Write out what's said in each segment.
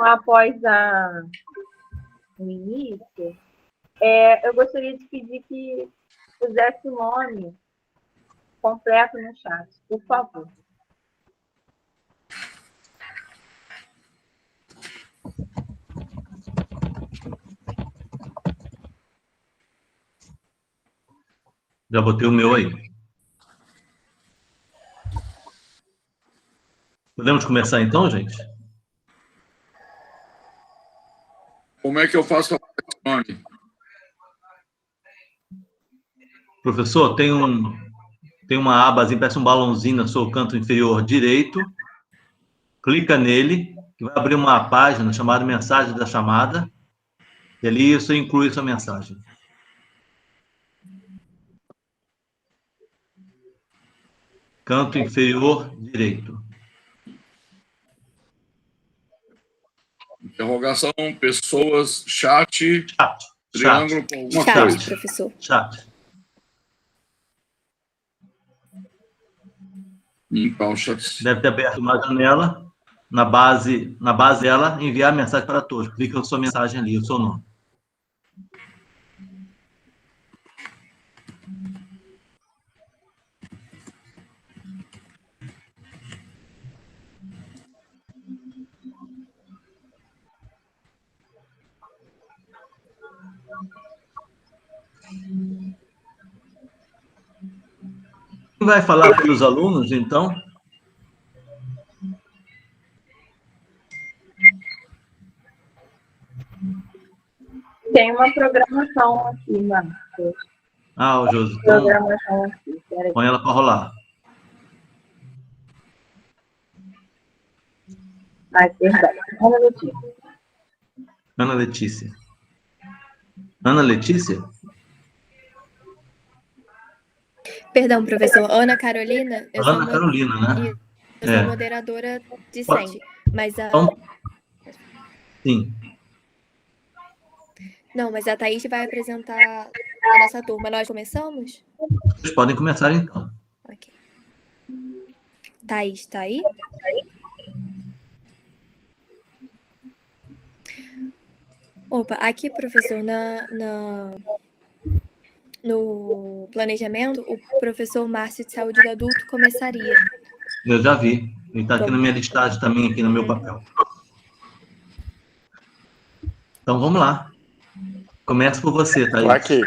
após o início, eu gostaria de pedir que pusesse o nome completo no chat, por favor. Já botei o meu aí. Podemos começar então, gente? Como é que eu faço o nome? Professor, tem uma abazinha, parece um balãozinho no seu canto inferior direito. Clica nele, que vai abrir uma página chamada Mensagem da Chamada. E ali você inclui sua mensagem. Canto inferior direito. Interrogação, pessoas, chat, triângulo com alguma coisa. Chat, professor. Chat. Limpar o chat. Deve ter aberto uma janela. Na base dela, enviar mensagem para todos. Clica na sua mensagem ali, o seu nome. Quem vai falar para os alunos, então? Tem uma programação aqui, Marcos. O Josi. Programação aqui, peraí. Põe ela para rolar. Perdão. Ana Letícia. Ana Letícia? Perdão, professor. Ana Carolina? Ana Carolina, né? Eu sou moderadora de sempre. Mas Então, sim. Não, mas a Thaís vai apresentar a nossa turma. Nós começamos? Vocês podem começar, então. Ok. Thaís, tá aí? Opa, aqui, professor, no planejamento, o professor Márcio de Saúde do Adulto começaria. Eu já vi. Ele está aqui na minha listagem também, aqui no meu papel. Então, vamos lá. Começa por você, Thaís. Aqui.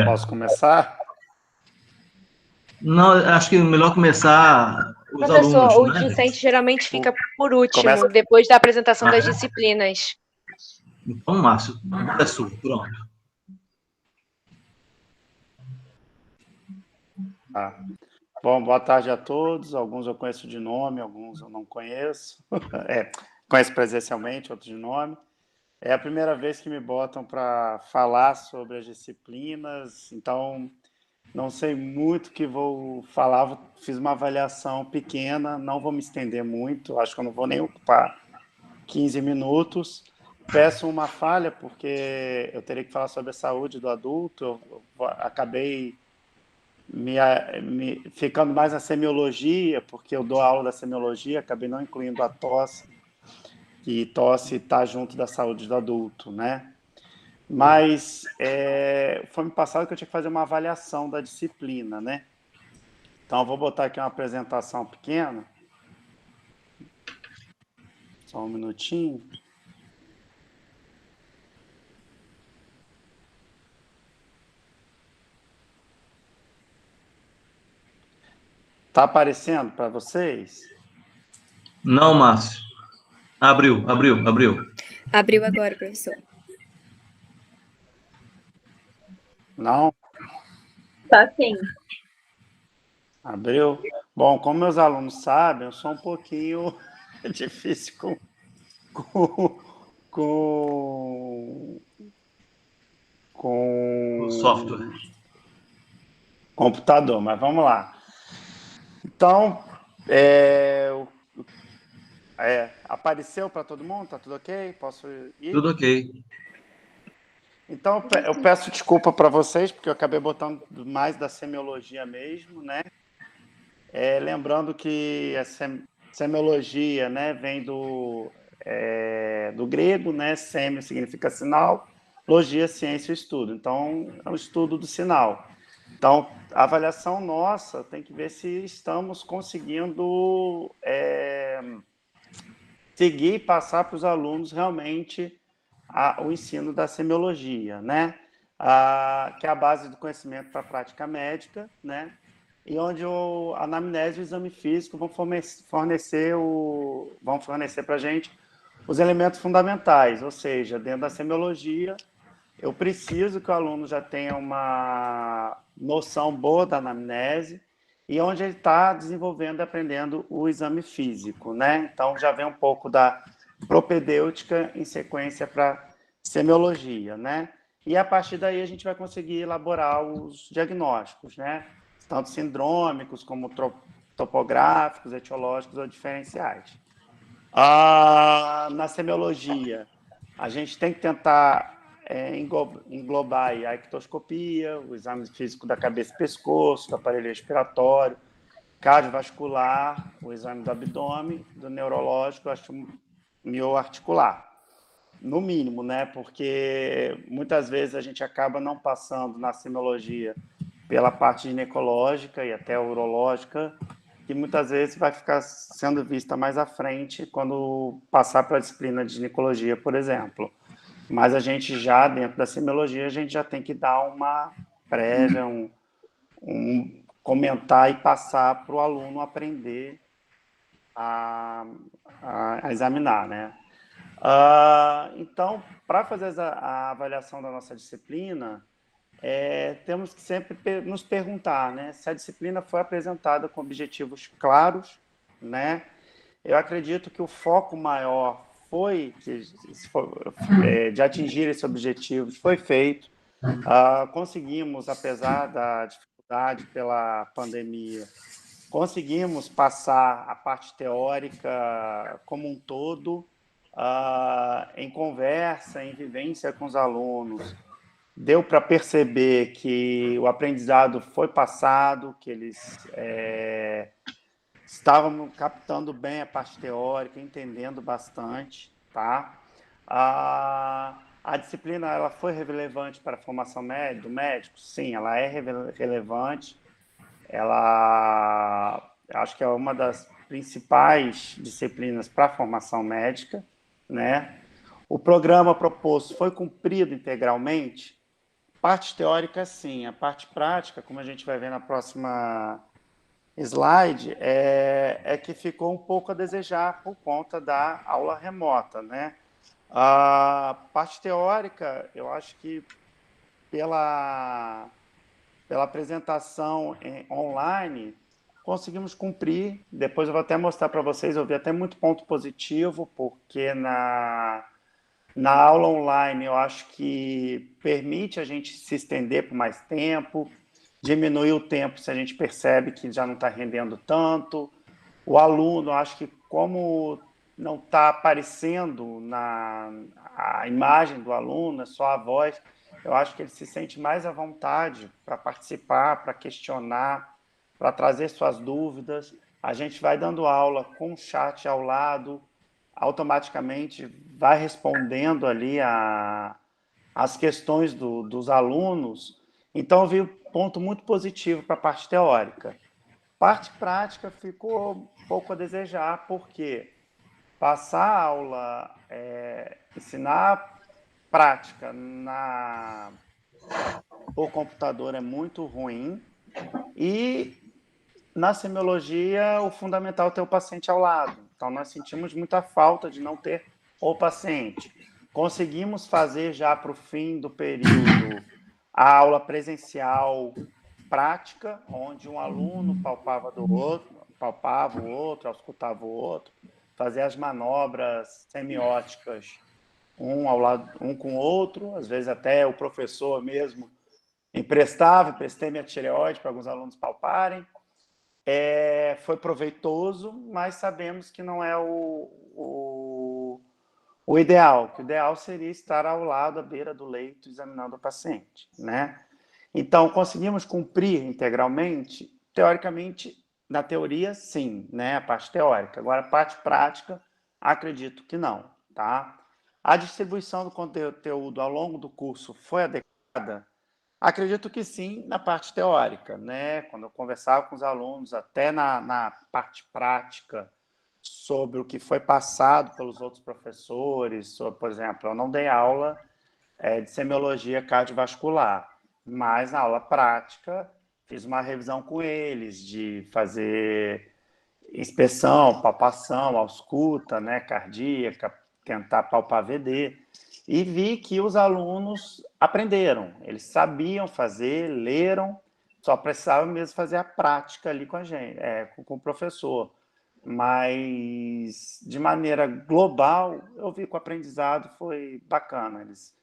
Posso começar? Não, acho que é melhor começar os Professor, alunos, o né? discente geralmente fica por último, Começa. depois da apresentação das disciplinas. Então, Márcio, é sua. Pronto. Bom, boa tarde a todos. Alguns eu conheço de nome, alguns eu não conheço. Conheço presencialmente, outros de nome. É a primeira vez que me botam para falar sobre as disciplinas, então não sei muito o que vou falar. Fiz uma avaliação pequena, não vou me estender muito, acho que eu não vou nem ocupar 15 minutos. Peço uma falha, porque eu teria que falar sobre a saúde do adulto, eu acabei ficando mais na semiologia, porque eu dou aula da semiologia, acabei não incluindo a tosse, que tosse está junto da saúde do adulto, né? Mas foi me passado que eu tinha que fazer uma avaliação da disciplina, né? Então, eu vou botar aqui uma apresentação pequena. Só um minutinho. Está aparecendo para vocês? Não, Márcio. Abriu. Abriu agora, professor. Não? Tá sim. Abriu? Bom, como meus alunos sabem, eu sou um pouquinho difícil com O software. Computador, mas vamos lá. Então, apareceu para todo mundo? Tá tudo ok? Posso ir? Tudo ok. Então, eu peço desculpa para vocês, porque eu acabei botando mais da semiologia mesmo, né? Lembrando que a semiologia, né, vem do grego, né? Semio significa sinal, logia, ciência e estudo. Então, é um estudo do sinal. Então, a avaliação nossa tem que ver se estamos conseguindo seguir e passar para os alunos realmente o ensino da semiologia, né? Que é a base do conhecimento para a prática médica, né? E onde a anamnese e o exame físico vão fornecer para a gente os elementos fundamentais, ou seja, dentro da semiologia, eu preciso que o aluno já tenha uma noção boa da anamnese e onde ele está desenvolvendo e aprendendo o exame físico, né? Então, já vem um pouco da propedêutica em sequência para semiologia, né? E a partir daí a gente vai conseguir elaborar os diagnósticos, né? Tanto sindrômicos como topográficos, etiológicos ou diferenciais. Na semiologia, a gente tem que tentar englobar a ictoscopia, o exame físico da cabeça e pescoço, do aparelho respiratório, cardiovascular, o exame do abdômen, do neurológico, mioarticular. No mínimo, né? Porque muitas vezes a gente acaba não passando na semiologia pela parte ginecológica e até urológica, que muitas vezes vai ficar sendo vista mais à frente quando passar para a disciplina de ginecologia, por exemplo. Mas a gente já, dentro da semiologia, a gente já tem que dar uma prévia, comentar e passar para o aluno aprender a examinar, né? Então, para fazer a avaliação da nossa disciplina, temos que sempre nos perguntar, né, se a disciplina foi apresentada com objetivos claros, né? Eu acredito que o foco maior de atingir esses objetivos foi feito. Conseguimos, apesar da dificuldade pela pandemia, conseguimos passar a parte teórica como um todo, em conversa, em vivência com os alunos. Deu para perceber que o aprendizado foi passado, que eles estavam captando bem a parte teórica, entendendo bastante, tá? A disciplina ela foi relevante para a formação do médico? Sim, ela é relevante. Ela acho que é uma das principais disciplinas para a formação médica, né? O programa proposto foi cumprido integralmente? Parte teórica, sim. A parte prática, como a gente vai ver na próxima slide, é que ficou um pouco a desejar por conta da aula remota, né? A parte teórica, eu acho que pela apresentação online, conseguimos cumprir. Depois eu vou até mostrar para vocês, eu vi até muito ponto positivo, porque na aula online eu acho que permite a gente se estender por mais tempo, diminuir o tempo se a gente percebe que já não está rendendo tanto. O aluno, acho que como não está aparecendo a imagem do aluno, é só a voz, eu acho que ele se sente mais à vontade para participar, para questionar, para trazer suas dúvidas. A gente vai dando aula com o chat ao lado, automaticamente vai respondendo ali as questões dos alunos. Então, eu vi um ponto muito positivo para a parte teórica. Parte prática ficou um pouco a desejar, porque passar a aula, ensinar prática por computador é muito ruim, e na semiologia o fundamental é ter o paciente ao lado. Então, nós sentimos muita falta de não ter o paciente. Conseguimos fazer já para o fim do período a aula presencial prática, onde um aluno palpava o outro, auscultava o outro, fazia as manobras semióticas um ao lado, um com o outro, às vezes até o professor mesmo emprestei minha tireoide para alguns alunos palparem. Foi proveitoso, mas sabemos que não é o ideal, que o ideal seria estar ao lado, à beira do leito, examinando o paciente, né? Então, conseguimos cumprir integralmente? Teoricamente, na teoria, sim, né? A parte teórica. Agora, a parte prática, acredito que não, tá? A distribuição do conteúdo ao longo do curso foi adequada? Acredito que sim, na parte teórica, né? Quando eu conversava com os alunos, até na parte prática, sobre o que foi passado pelos outros professores, sobre, por exemplo, eu não dei aula de semiologia cardiovascular, mas na aula prática fiz uma revisão com eles de fazer inspeção, palpação, ausculta, né, cardíaca, tentar palpar VD, e vi que os alunos aprenderam, eles sabiam fazer, leram, só precisavam mesmo fazer a prática ali com a gente, com o professor. Mas, de maneira global, eu vi que o aprendizado foi bacana. Eles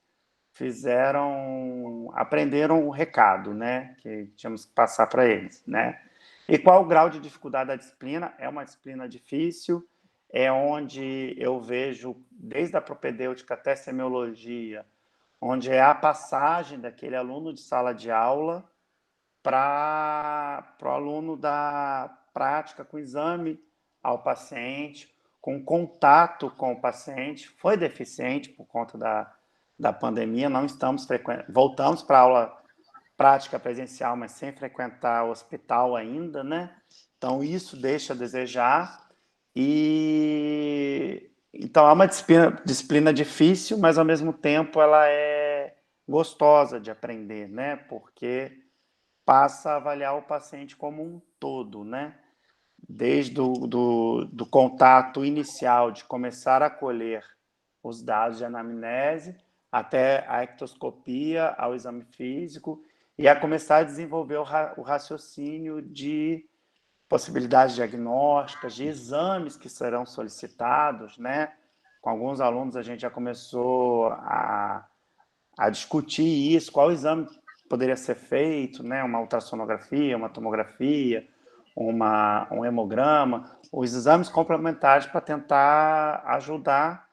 aprenderam o recado, né, que tínhamos que passar para eles, né? E qual o grau de dificuldade da disciplina? É uma disciplina difícil, é onde eu vejo, desde a propedêutica até a semiologia, onde é a passagem daquele aluno de sala de aula para o aluno da prática com exame ao paciente, com contato com o paciente. Foi deficiente por conta da pandemia, não estamos voltamos para a aula prática presencial, mas sem frequentar o hospital ainda, né? Então, isso deixa a desejar. Então, é uma disciplina difícil, mas, ao mesmo tempo, ela é gostosa de aprender, né? Porque passa a avaliar o paciente como um todo, né? Desde do contato inicial, de começar a colher os dados de anamnese, até a ectoscopia, ao exame físico, e a começar a desenvolver o raciocínio de possibilidades diagnósticas, de exames que serão solicitados, né? Com alguns alunos a gente já começou a discutir isso, qual exame poderia ser feito, né? Uma ultrassonografia, uma tomografia, um hemograma, os exames complementares para tentar ajudar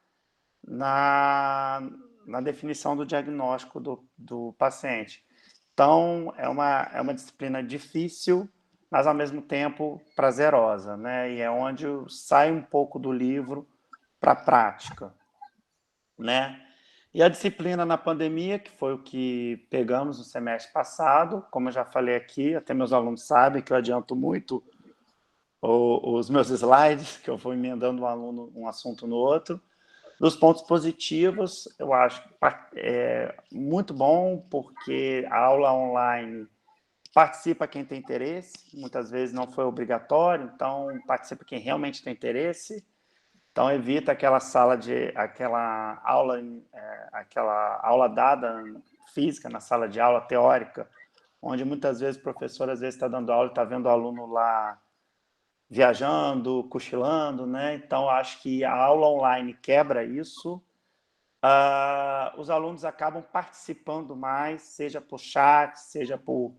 na definição do diagnóstico do paciente. Então, é uma disciplina difícil, mas, ao mesmo tempo, prazerosa, né? E é onde sai um pouco do livro para a prática, né? E a disciplina na pandemia, que foi o que pegamos no semestre passado, como eu já falei aqui, até meus alunos sabem que eu adianto muito os meus slides, que eu vou emendando um assunto no outro. Dos pontos positivos, eu acho muito bom, porque a aula online participa quem tem interesse, muitas vezes não foi obrigatório, então participa quem realmente tem interesse. Então, evita aquela aula dada física na sala de aula teórica, onde muitas vezes o professor está dando aula e está vendo o aluno lá viajando, cochilando, né? Então, acho que a aula online quebra isso. Os alunos acabam participando mais, seja por chat, seja por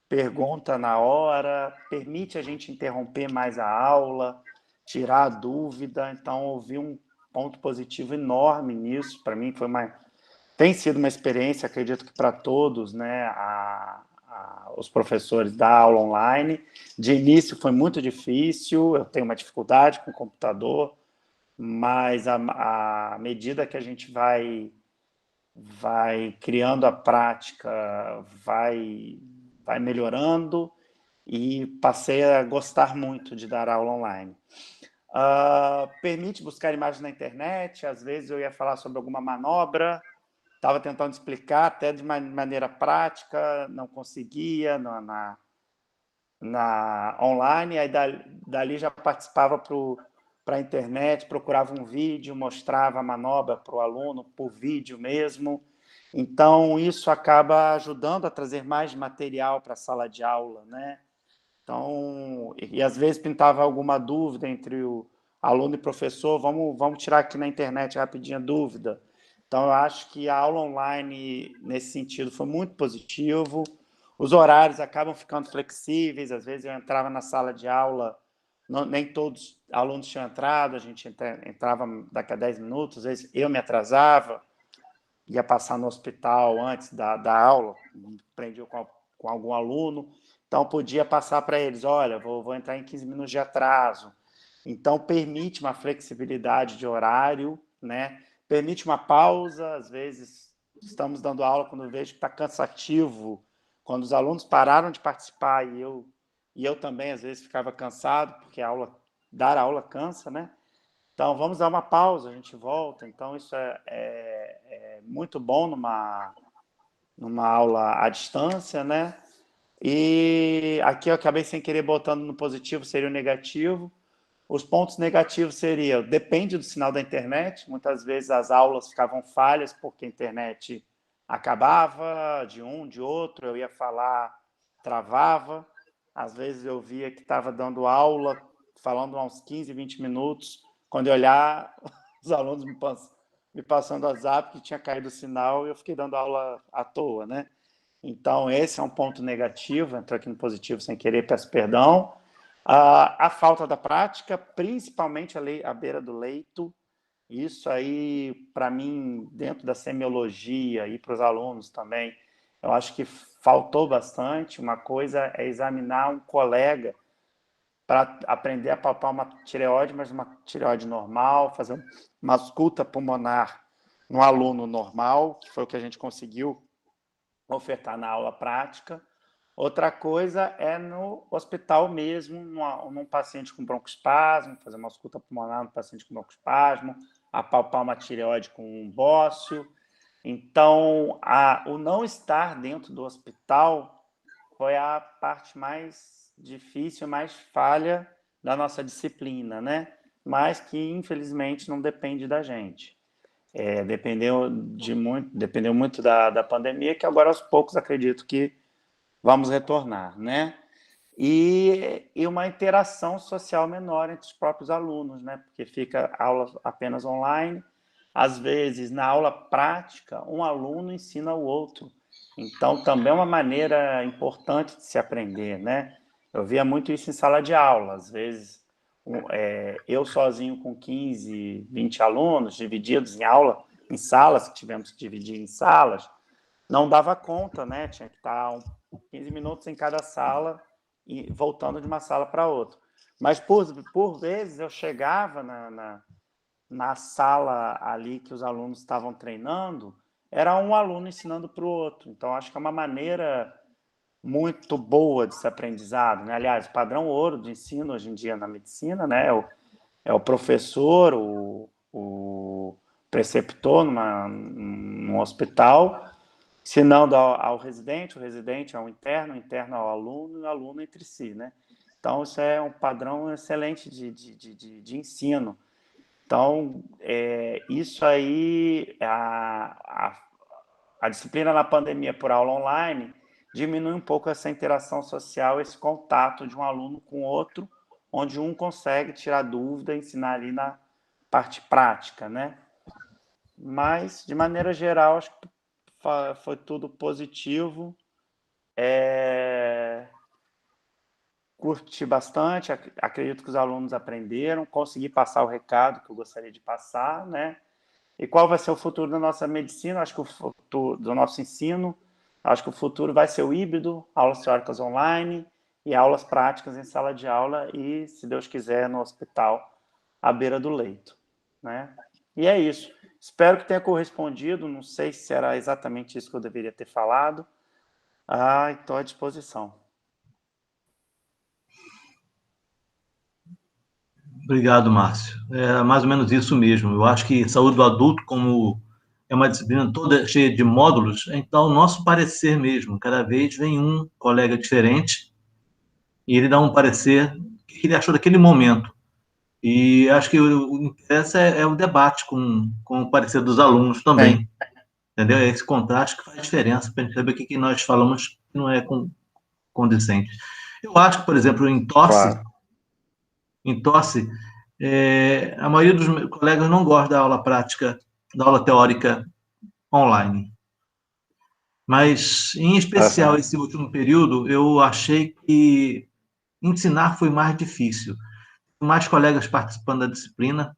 pergunta na hora, permite a gente interromper mais a aula, tirar a dúvida. Então, eu vi um ponto positivo enorme nisso. Para mim, tem sido uma experiência, acredito que para todos, né, os professores da aula online. De início foi muito difícil, eu tenho uma dificuldade com o computador, mas à medida que a gente vai criando a prática, vai melhorando, e passei a gostar muito de dar aula online. Permite buscar imagens na internet, às vezes eu ia falar sobre alguma manobra, estava tentando explicar até de maneira prática, não conseguia na online, aí dali já participava para a internet, procurava um vídeo, mostrava a manobra para o aluno por vídeo mesmo. Então, isso acaba ajudando a trazer mais material para a sala de aula, né? Então, e às vezes pintava alguma dúvida entre o aluno e professor, vamos tirar aqui na internet rapidinho a dúvida. Então, eu acho que a aula online, nesse sentido, foi muito positivo. Os horários acabam ficando flexíveis, às vezes eu entrava na sala de aula, nem todos os alunos tinham entrado, a gente entrava daqui a 10 minutos, às vezes eu me atrasava, ia passar no hospital antes da aula, aprendi com algum aluno, então podia passar para eles, olha, vou entrar em 15 minutos de atraso. Então, permite uma flexibilidade de horário né? Permite uma pausa, às vezes estamos dando aula quando eu vejo que está cansativo, quando os alunos pararam de participar e eu também, às vezes, ficava cansado, porque dar aula cansa, né? Então, vamos dar uma pausa, a gente volta. Então, isso é muito bom numa aula à distância, né? E aqui eu acabei sem querer botando no positivo, seria o negativo. Os pontos negativos seriam, depende do sinal da internet, muitas vezes as aulas ficavam falhas porque a internet acabava de um, de outro, eu ia falar, travava, às vezes eu via que estava dando aula, falando há uns 15, 20 minutos, quando eu olhar, os alunos me passando o WhatsApp que tinha caído o sinal e eu fiquei dando aula à toa, né? Então, esse é um ponto negativo, entrou aqui no positivo sem querer, peço perdão. A falta da prática, principalmente à beira do leito, isso aí, para mim, dentro da semiologia e para os alunos também, eu acho que faltou bastante. Uma coisa é examinar um colega para aprender a palpar uma tireoide, mas uma tireoide normal, fazer uma ausculta pulmonar no aluno normal, que foi o que a gente conseguiu ofertar na aula prática. Outra coisa é no hospital mesmo, num paciente com broncoespasmo, fazer uma ausculta pulmonar no paciente com broncoespasmo, apalpar uma tireoide com um bócio. Então, o não estar dentro do hospital foi a parte mais difícil, mais falha da nossa disciplina, né? Mas que, infelizmente, não depende da gente. Dependeu muito da pandemia, que agora, aos poucos, acredito que vamos retornar, né? E uma interação social menor entre os próprios alunos, né? Porque fica aula apenas online. Às vezes, na aula prática, um aluno ensina o outro. Então, também é uma maneira importante de se aprender, né? Eu via muito isso em sala de aula. Às vezes, eu sozinho com 15, 20 alunos, divididos em salas, que tivemos que dividir em salas, não dava conta, né? Tinha que estar 15 minutos em cada sala e voltando de uma sala para outra. Mas, por vezes, eu chegava na sala ali que os alunos estavam treinando, era um aluno ensinando para o outro. Então, acho que é uma maneira muito boa desse aprendizado, né? Aliás, o padrão ouro de ensino hoje em dia na medicina, né? É o professor, o preceptor num hospital, ensinando ao residente, o residente ao interno, o interno ao aluno e o aluno entre si, né? Então, isso é um padrão excelente de ensino. Então, isso aí, a disciplina na pandemia por aula online diminui um pouco essa interação social, esse contato de um aluno com outro, onde um consegue tirar dúvida e ensinar ali na parte prática, né? Mas, de maneira geral, acho que foi tudo positivo. Curti bastante, acredito que os alunos aprenderam, consegui passar o recado que eu gostaria de passar, né? E qual vai ser o futuro da nossa medicina? Acho que o futuro do nosso ensino, acho que o futuro vai ser o híbrido, aulas teóricas online e aulas práticas em sala de aula e, se Deus quiser, no hospital, à beira do leito, né? E é isso. Espero que tenha correspondido, não sei se era exatamente isso que eu deveria ter falado. Estou à disposição. Obrigado, Márcio. É mais ou menos isso mesmo. Eu acho que saúde do adulto, como é uma disciplina toda cheia de módulos, então, o nosso parecer mesmo, cada vez vem um colega diferente e ele dá um parecer que ele achou daquele momento. E acho que o interesse é o debate com o parecer dos alunos também. Entendeu? É esse contraste que faz diferença para a gente saber o que nós falamos que não é condizente. Eu acho que, por exemplo, em tosse, a maioria dos meus colegas não gosta da aula prática, da aula teórica online. Mas, em especial, esse último período, eu achei que ensinar foi mais difícil. Mais colegas participando da disciplina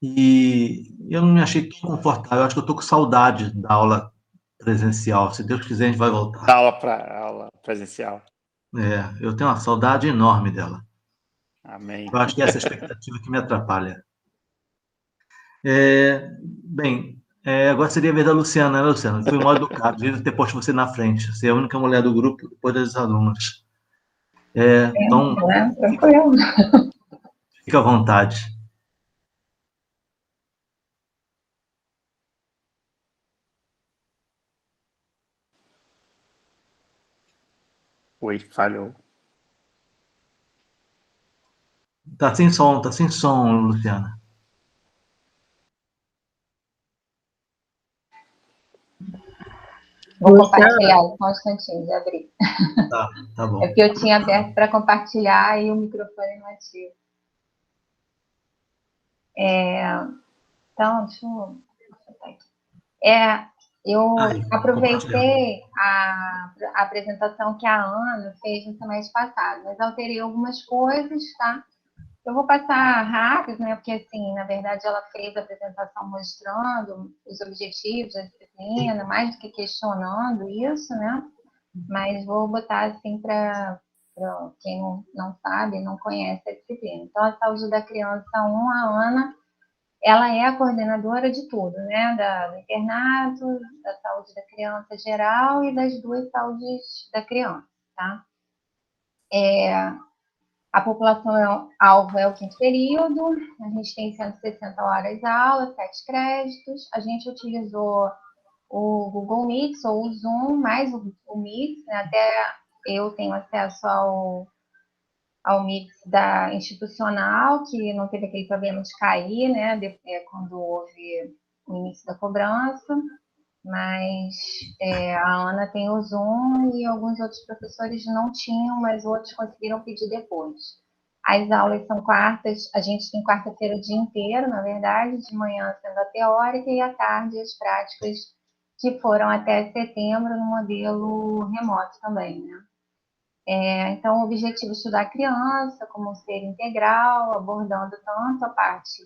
e eu não me achei tão confortável. Eu acho que eu estou com saudade da aula presencial. Se Deus quiser, a gente vai voltar. Da aula presencial. Eu tenho uma saudade enorme dela. Amém. Eu acho que essa é a expectativa que me atrapalha. Bem, agora seria a vez da Luciana, né, Luciana? Fui mal educado, devia ter posto você na frente. Você é a única mulher do grupo, depois das alunas. Então, Né? Tranquilo. fica à vontade. Oi, falhou. Tá sem som, Luciana. Vou compartilhar só um instantinho de abrir. Tá bom. É porque eu tinha aberto para compartilhar e o microfone não ativa. Então, deixa eu botar aqui. Eu aproveitei a apresentação que a Ana fez no semestre passado, mas alterei algumas coisas, tá? Eu vou passar rápido, né? Porque, assim, na verdade, ela fez a apresentação mostrando os objetivos da disciplina, mais do que questionando isso, né? Mas vou botar, assim, para quem não sabe, não conhece a disciplina. Então, a saúde da criança 1, a Ana, ela é a coordenadora de tudo, né? Do internato, da saúde da criança geral e das duas saúdes da criança, tá? A população-alvo é o quinto período, a gente tem 160 horas aula, 7 créditos. A gente utilizou o Google Meet ou o Zoom, mais o Meet, né? Até eu tenho acesso ao Meet da institucional, que não teve aquele problema de cair, né? Quando houve o início da cobrança. Mas a Ana tem o Zoom e alguns outros professores não tinham, mas outros conseguiram pedir depois. As aulas são quartas, a gente tem quarta-feira o dia inteiro, na verdade, de manhã sendo a teórica e à tarde as práticas, que foram até setembro no modelo remoto também, né? Então, o objetivo é estudar a criança como um ser integral, abordando tanto a parte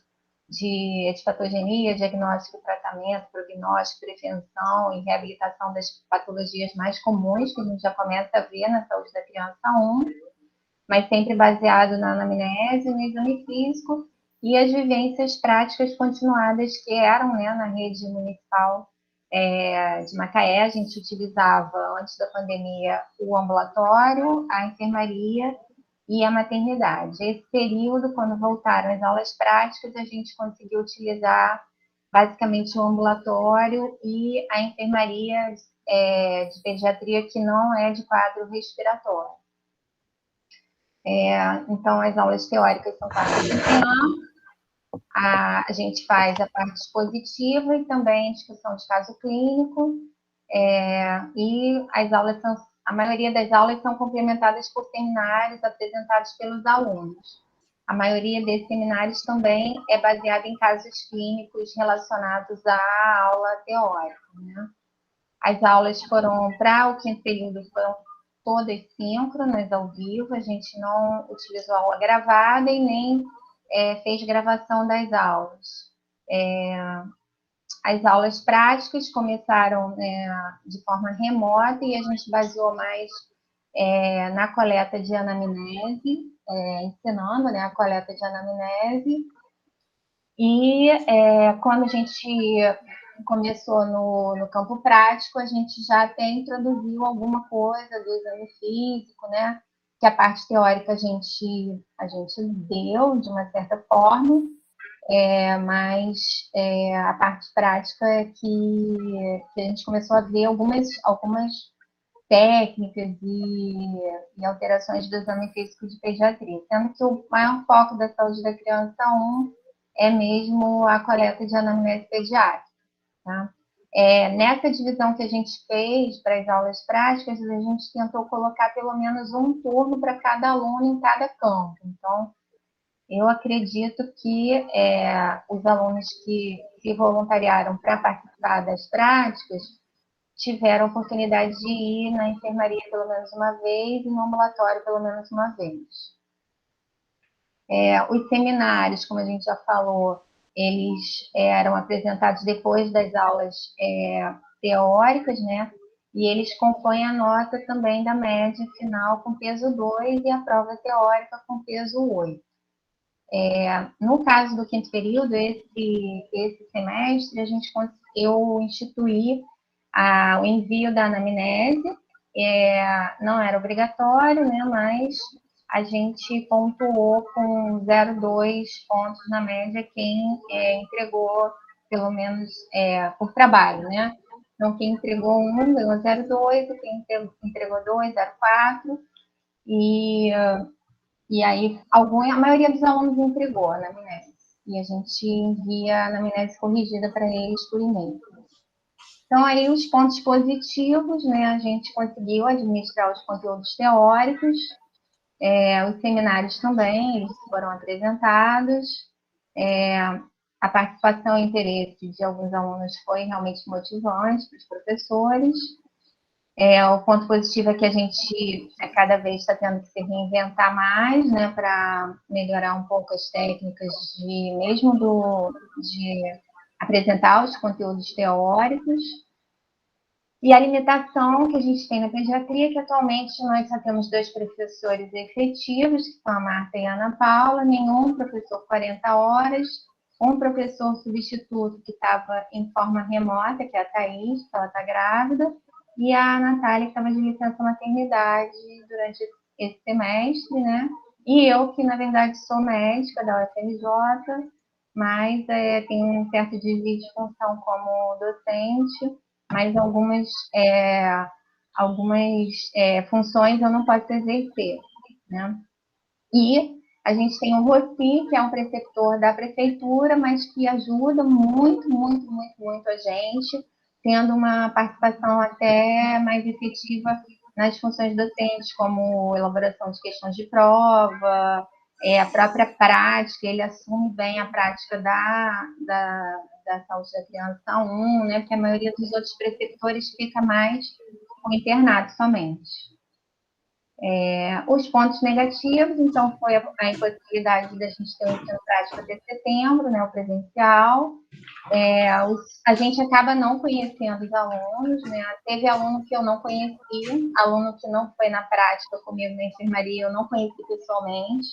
de etiopatogenia, diagnóstico, tratamento, prognóstico, prevenção e reabilitação das patologias mais comuns que a gente já começa a ver na saúde da criança 1, mas sempre baseado na anamnese, no exame físico e as vivências práticas continuadas que eram, né, na rede municipal de Macaé. A gente utilizava, antes da pandemia, o ambulatório, a enfermaria e a maternidade. Esse período, quando voltaram as aulas práticas, a gente conseguiu utilizar basicamente o ambulatório e a enfermaria de pediatria, que não é de quadro respiratório. Então, as aulas teóricas são quarta de manhã, a gente faz a parte expositiva e também discussão de caso clínico, e a maioria das aulas são complementadas por seminários apresentados pelos alunos. A maioria desses seminários também é baseada em casos clínicos relacionados à aula teórica, né? As aulas para o quinto período foram todas síncronas, ao vivo, a gente não utilizou aula gravada e nem fez gravação das aulas. As aulas práticas começaram de forma remota e a gente baseou mais na coleta de anamnese, ensinando, né, a coleta de anamnese. E quando a gente começou no campo prático, a gente já até introduziu alguma coisa do exame físico, né? Que a parte teórica a gente deu de uma certa forma, mas a parte prática é que a gente começou a ver algumas técnicas e alterações do exame físico de pediatria, sendo que o maior foco da saúde da criança 1 é mesmo a coleta de anamnese pediátrica, tá? Nessa divisão que a gente fez para as aulas práticas, a gente tentou colocar pelo menos um turno para cada aluno em cada campo. Então, eu acredito que os alunos que se voluntariaram para participar das práticas tiveram oportunidade de ir na enfermaria pelo menos uma vez e no ambulatório pelo menos uma vez. Os seminários, como a gente já falou, eles eram apresentados depois das aulas teóricas, né? E eles compõem a nota também da média final com peso 2 e a prova teórica com peso 8. No caso do quinto período, esse semestre, eu instituí o envio da anamnese, não era obrigatório, né, mas a gente pontuou com 0,2 pontos na média quem entregou, pelo menos por trabalho, né? Então, quem entregou 1 ganhou 0,2, quem entregou 2, 0,4, e aí a maioria dos alunos entregou a anamnese, e a gente envia a anamnese corrigida para eles por e-mail. Então, aí os pontos positivos, né, a gente conseguiu administrar os conteúdos teóricos, os seminários também, eles foram apresentados, a participação e interesse de alguns alunos foi realmente motivante para os professores. O ponto positivo é que a gente cada vez está tendo que se reinventar mais, né, para melhorar um pouco as técnicas de apresentar os conteúdos teóricos. E a limitação que a gente tem na pediatria, que atualmente nós só temos 2 professores efetivos, que são a Marta e a Ana Paula, nenhum professor 40 horas, um professor substituto que estava em forma remota, que é a Thaís, que ela está grávida, e a Natália, que estava de licença maternidade durante esse semestre, né? E eu, que na verdade sou médica da UFRJ, mas tenho um certo desvio de função como docente, mas algumas funções eu não posso exercer, né? E a gente tem o Rossi, que é um preceptor da prefeitura, mas que ajuda muito, muito, muito, muito a gente, tendo uma participação até mais efetiva nas funções docentes, como elaboração de questões de prova, a própria prática, ele assume bem a prática da saúde da criança 1, né? Porque a maioria dos outros preceptores fica mais com o internato somente. Os pontos negativos, então, foi a impossibilidade da gente ter o ensino prático até setembro, né, o presencial. A gente acaba não conhecendo os alunos, né? Teve aluno que eu não conheci, aluno que não foi na prática comigo na enfermaria, eu não conheci pessoalmente,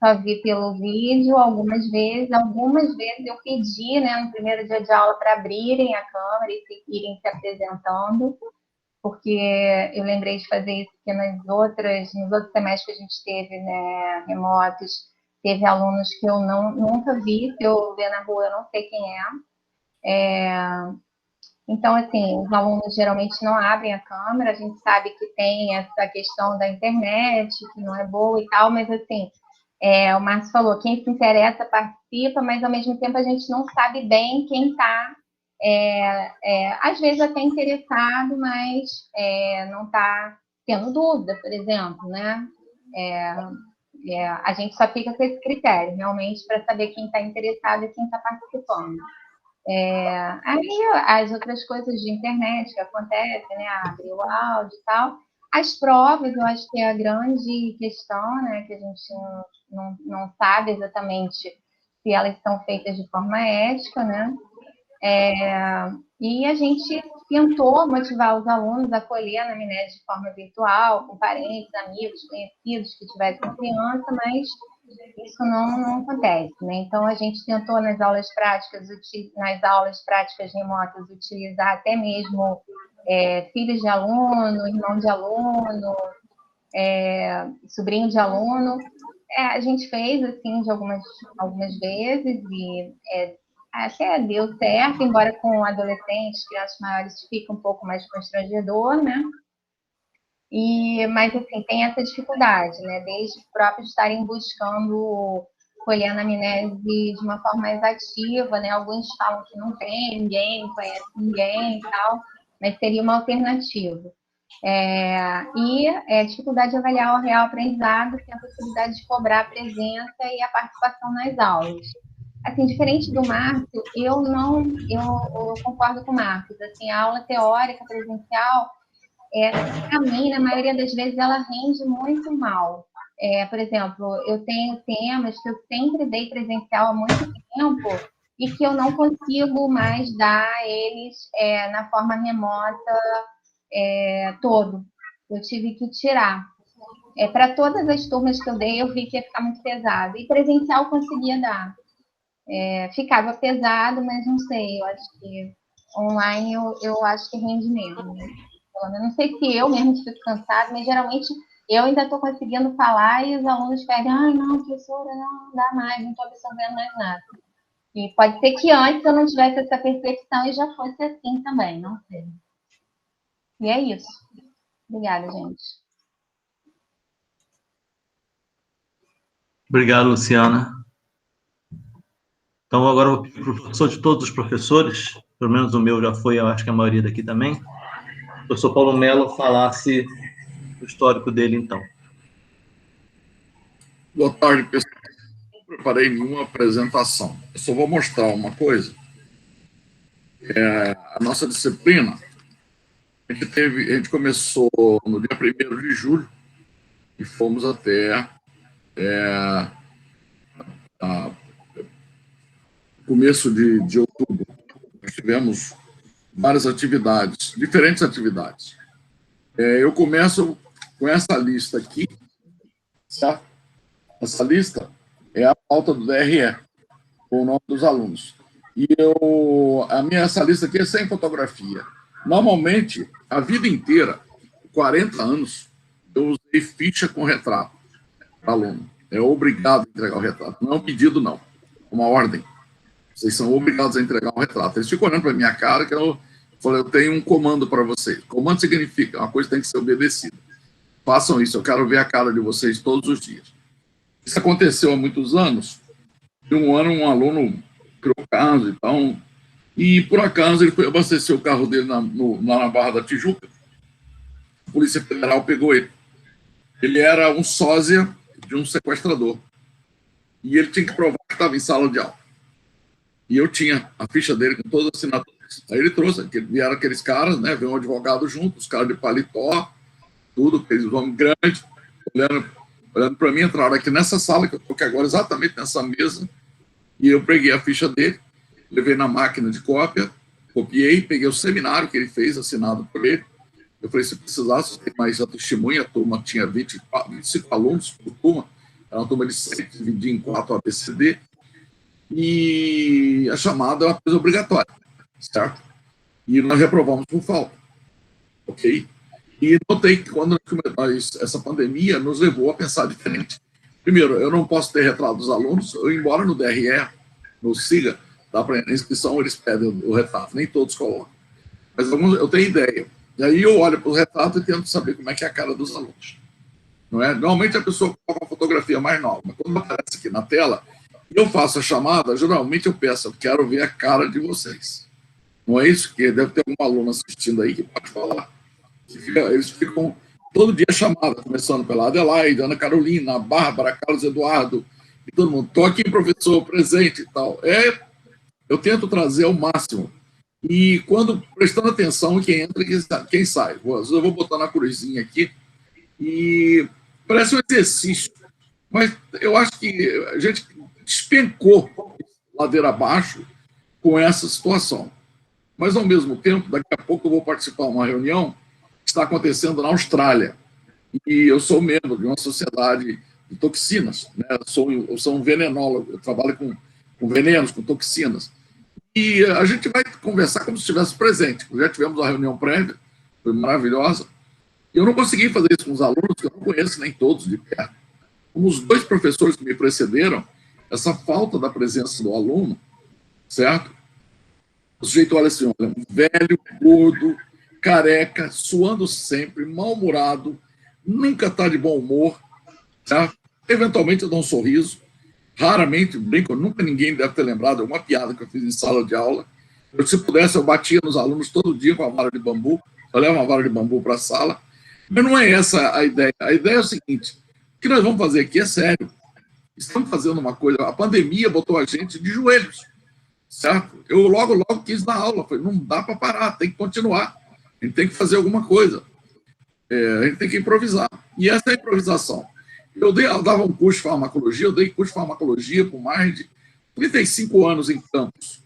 só vi pelo vídeo. Algumas vezes eu pedi, né, no primeiro dia de aula para abrirem a câmera e irem se apresentando, porque eu lembrei de fazer isso, porque nos outros semestres que a gente teve, né, remotos, teve alunos que eu nunca vi, se eu ver na rua eu não sei quem é. Então, assim, os alunos geralmente não abrem a câmera, a gente sabe que tem essa questão da internet, que não é boa e tal, mas, assim, o Márcio falou, quem se interessa participa, mas, ao mesmo tempo, a gente não sabe bem quem está, às vezes, até interessado, mas não está tendo dúvida, por exemplo, né? A gente só fica com esse critério, realmente, para saber quem está interessado e quem está participando. Aí as outras coisas de internet que acontecem, né? Abrir o áudio e tal. As provas, eu acho que é a grande questão, né? Que a gente não sabe exatamente se elas são feitas de forma ética, né? E a gente tentou motivar os alunos a colher a anamnese de forma virtual, com parentes, amigos, conhecidos que tivessem criança, mas isso não acontece, né? Então, a gente tentou nas aulas práticas remotas, utilizar até mesmo filhos de aluno, irmão de aluno, sobrinho de aluno. A gente fez, assim, de algumas vezes e até deu certo, embora com adolescentes, crianças maiores, fica um pouco mais constrangedor, né? Mas, assim, tem essa dificuldade, né? Desde os próprios estarem buscando colher a anamnese de uma forma mais ativa, né? Alguns falam que não tem ninguém, não conhece ninguém e tal, mas seria uma alternativa. A dificuldade de avaliar o real aprendizado, tem a possibilidade de cobrar a presença e a participação nas aulas. Assim, diferente do Marcos, eu concordo com o Marcos. Assim, a aula teórica presencial, para mim, na maioria das vezes, ela rende muito mal. Por exemplo, eu tenho temas que eu sempre dei presencial há muito tempo e que eu não consigo mais dar eles na forma remota todo. Eu tive que tirar. Para todas as turmas que eu dei, eu vi que ia ficar muito pesado. E presencial eu conseguia dar. Ficava pesado, mas não sei, eu acho que online eu acho que rende menos. Eu não sei se eu mesmo fico cansada, mas geralmente eu ainda estou conseguindo falar e os alunos pedem, ai, não, professora, não dá mais, não estou absorvendo mais nada. E pode ser que antes eu não tivesse essa percepção e já fosse assim também, não sei. E é isso. Obrigada, gente. Obrigado, Luciana. Então, agora eu vou pedir para o professor de todos os professores, pelo menos o meu já foi, eu acho que a maioria daqui também, o professor Paulo Mello falasse o histórico dele, então. Boa tarde, pessoal. Não preparei nenhuma apresentação. Eu só vou mostrar uma coisa. A nossa disciplina, a gente começou no dia 1º de julho e fomos até começo de outubro. Nós tivemos várias atividades, diferentes atividades. Eu começo com essa lista aqui, certo? Essa lista é a pauta do DRE, com o nome dos alunos. E essa lista aqui é sem fotografia. Normalmente, a vida inteira, 40 anos, eu usei ficha com retrato para aluno. É obrigado a entregar o retrato. Não é um pedido, não. É uma ordem. Vocês são obrigados a entregar um retrato. Eles ficam olhando para a minha cara, que eu falei, eu tenho um comando para vocês. Comando significa, uma coisa tem que ser obedecida. Façam isso, eu quero ver a cara de vocês todos os dias. Isso aconteceu há muitos anos. De um ano, um aluno criou caso e tal, e por acaso ele foi abastecer o carro dele na Barra da Tijuca. A Polícia Federal pegou ele. Ele era um sósia de um sequestrador. E ele tinha que provar que estava em sala de aula. E eu tinha a ficha dele com todas as assinaturas. Aí ele trouxe, vieram aqueles caras, né? Veio um advogado junto, os caras de paletó, tudo, aqueles homens grandes, olhando para mim, entraram aqui nessa sala, que eu estou aqui agora, exatamente nessa mesa, e eu peguei a ficha dele, levei na máquina de cópia, copiei, peguei o seminário que ele fez, assinado por ele. Eu falei, se precisasse, tem mais a testemunha, a turma tinha 25 alunos por turma, era uma turma de 6, dividia em 4 ABCD, e a chamada é uma coisa obrigatória, certo? E nós reprovamos por falta, ok? E notei que quando essa pandemia nos levou a pensar diferente. Primeiro, eu não posso ter retrato dos alunos, embora no DRE, no SIGA, na inscrição eles pedem o retrato, nem todos colocam. Mas alguns eu tenho ideia. E aí eu olho para o retrato e tento saber como é que é a cara dos alunos. Não é? Normalmente a pessoa coloca uma fotografia mais nova, mas quando aparece aqui na tela, eu faço a chamada, geralmente eu peço, eu quero ver a cara de vocês. Não é isso? Que deve ter algum aluno assistindo aí que pode falar. Eles ficam todo dia chamada, começando pela Adelaide, Ana Carolina, Bárbara, Carlos Eduardo, e todo mundo, estou aqui, professor, presente e tal. Eu tento trazer ao máximo. E quando, prestando atenção em quem entra e quem sai. Eu vou botar na cruzinha aqui, e parece um exercício, mas eu acho que a gente despencou ladeira abaixo com essa situação. Mas, ao mesmo tempo, daqui a pouco eu vou participar de uma reunião que está acontecendo na Austrália. E eu sou membro de uma sociedade de toxinas. Né? Eu sou um venenólogo, eu trabalho com venenos, com toxinas. E a gente vai conversar como se estivesse presente. Já tivemos uma reunião prévia, foi maravilhosa. Eu não consegui fazer isso com os alunos, que eu não conheço nem todos de perto. Como os 2 professores que me precederam, essa falta da presença do aluno, certo? O sujeito olha assim, olha, velho, gordo, careca, suando sempre, mal-humorado, nunca está de bom humor, certo? Eventualmente eu dou um sorriso, raramente brinco, nunca ninguém deve ter lembrado de alguma piada que eu fiz em sala de aula. Se pudesse, eu batia nos alunos todo dia com a vara de bambu, eu levo uma vara de bambu para a sala, mas não é essa a ideia. A ideia é o seguinte, o que nós vamos fazer aqui é sério. Estamos fazendo uma coisa, a pandemia botou a gente de joelhos, certo? Eu logo quis dar aula, falei, não dá para parar, tem que continuar, a gente tem que fazer alguma coisa, a gente tem que improvisar, e essa é a improvisação. Eu dava um curso de farmacologia, eu dei curso de farmacologia por mais de 35 anos em campus.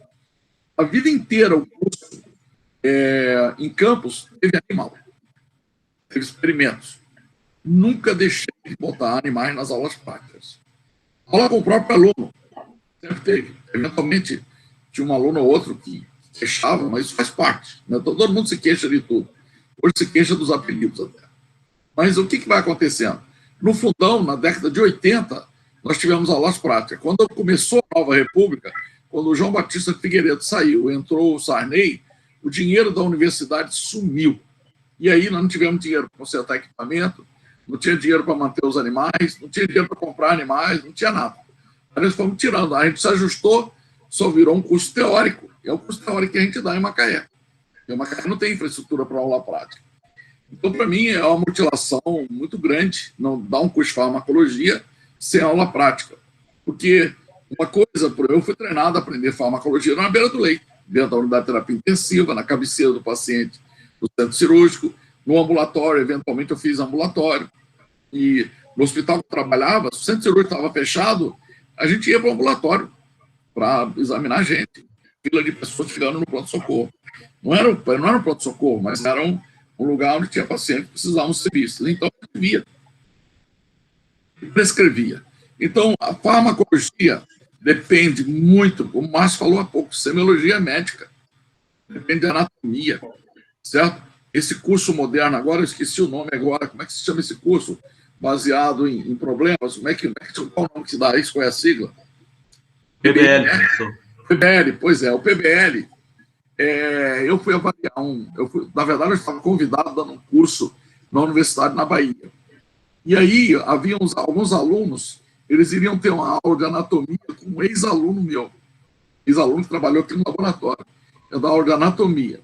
A vida inteira o curso em campus teve animal, teve experimentos. nunca deixei de botar animais nas aulas práticas. Aula com o próprio aluno, sempre teve. Eventualmente, tinha um aluno ou outro que queixava, mas isso faz parte. Né? Todo mundo se queixa de tudo. Hoje se queixa dos apelidos até. Mas o que vai acontecendo? No fundão, na década de 80, nós tivemos aulas práticas. Quando começou a Nova República, quando o João Batista Figueiredo saiu, entrou o Sarney, o dinheiro da universidade sumiu. E aí nós não tivemos dinheiro para consertar equipamento, não tinha dinheiro para manter os animais, não tinha dinheiro para comprar animais, não tinha nada. Aí nós fomos tirando. A gente se ajustou, só virou um curso teórico. É o curso teórico que a gente dá em Macaé. E Macaé não tem infraestrutura para aula prática. Então, para mim, é uma mutilação muito grande não dar um curso de farmacologia sem aula prática. Porque uma coisa, eu fui treinado a aprender farmacologia na beira do leito, dentro da unidade de terapia intensiva, na cabeceira do paciente do centro cirúrgico, no ambulatório, eventualmente eu fiz ambulatório. E no hospital que eu trabalhava, se o centro cirúrgico estava fechado, a gente ia para o ambulatório para examinar a gente. Fila de pessoas chegando no pronto-socorro. Não era um pronto-socorro, mas era um lugar onde tinha pacientes que precisavam de serviços. Então, eu via. Prescrevia. Então, a farmacologia depende muito, como o Márcio falou há pouco, semiologia médica. Depende da anatomia, certo? Esse curso moderno agora, eu esqueci o nome agora, como é que se chama esse curso? Baseado em problemas, qual o nome que se dá isso? Qual é a sigla? PBL, professor. PBL, pois é, o PBL, eu fui avaliar na verdade, eu estava convidado dando um curso na universidade na Bahia. E aí, havia alguns alunos, eles iriam ter uma aula de anatomia com um ex-aluno meu, ex-aluno que trabalhou aqui no laboratório. Eu dava aula de anatomia.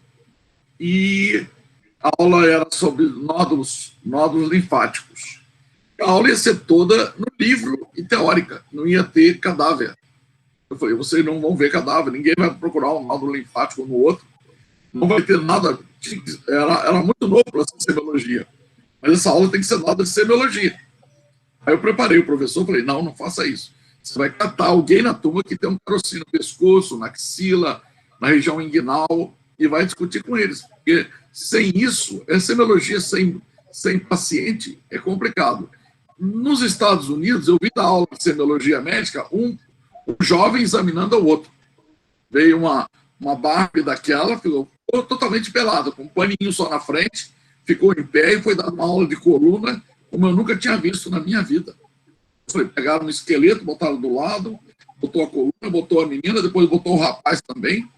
E a aula era sobre nódulos linfáticos. A aula ia ser toda no livro e teórica, não ia ter cadáver. Eu falei, vocês não vão ver cadáver, ninguém vai procurar um nódulo linfático no outro, não vai ter nada. Era muito novo para essa semiologia, mas essa aula tem que ser dada de semiologia. Aí eu preparei o professor, falei, não faça isso. Você vai catar alguém na turma que tem um carocinho no pescoço, na axila, na região inguinal, e vai discutir com eles, porque sem isso, a semiologia sem paciente é complicado. Nos Estados Unidos, eu vi da aula de semiologia médica um jovem examinando o outro. Veio uma Barbie daquela, ficou totalmente pelada, com um paninho só na frente, ficou em pé e foi dar uma aula de coluna, como eu nunca tinha visto na minha vida. Pegaram um esqueleto, botaram do lado, botou a coluna, botou a menina, depois botou o rapaz também,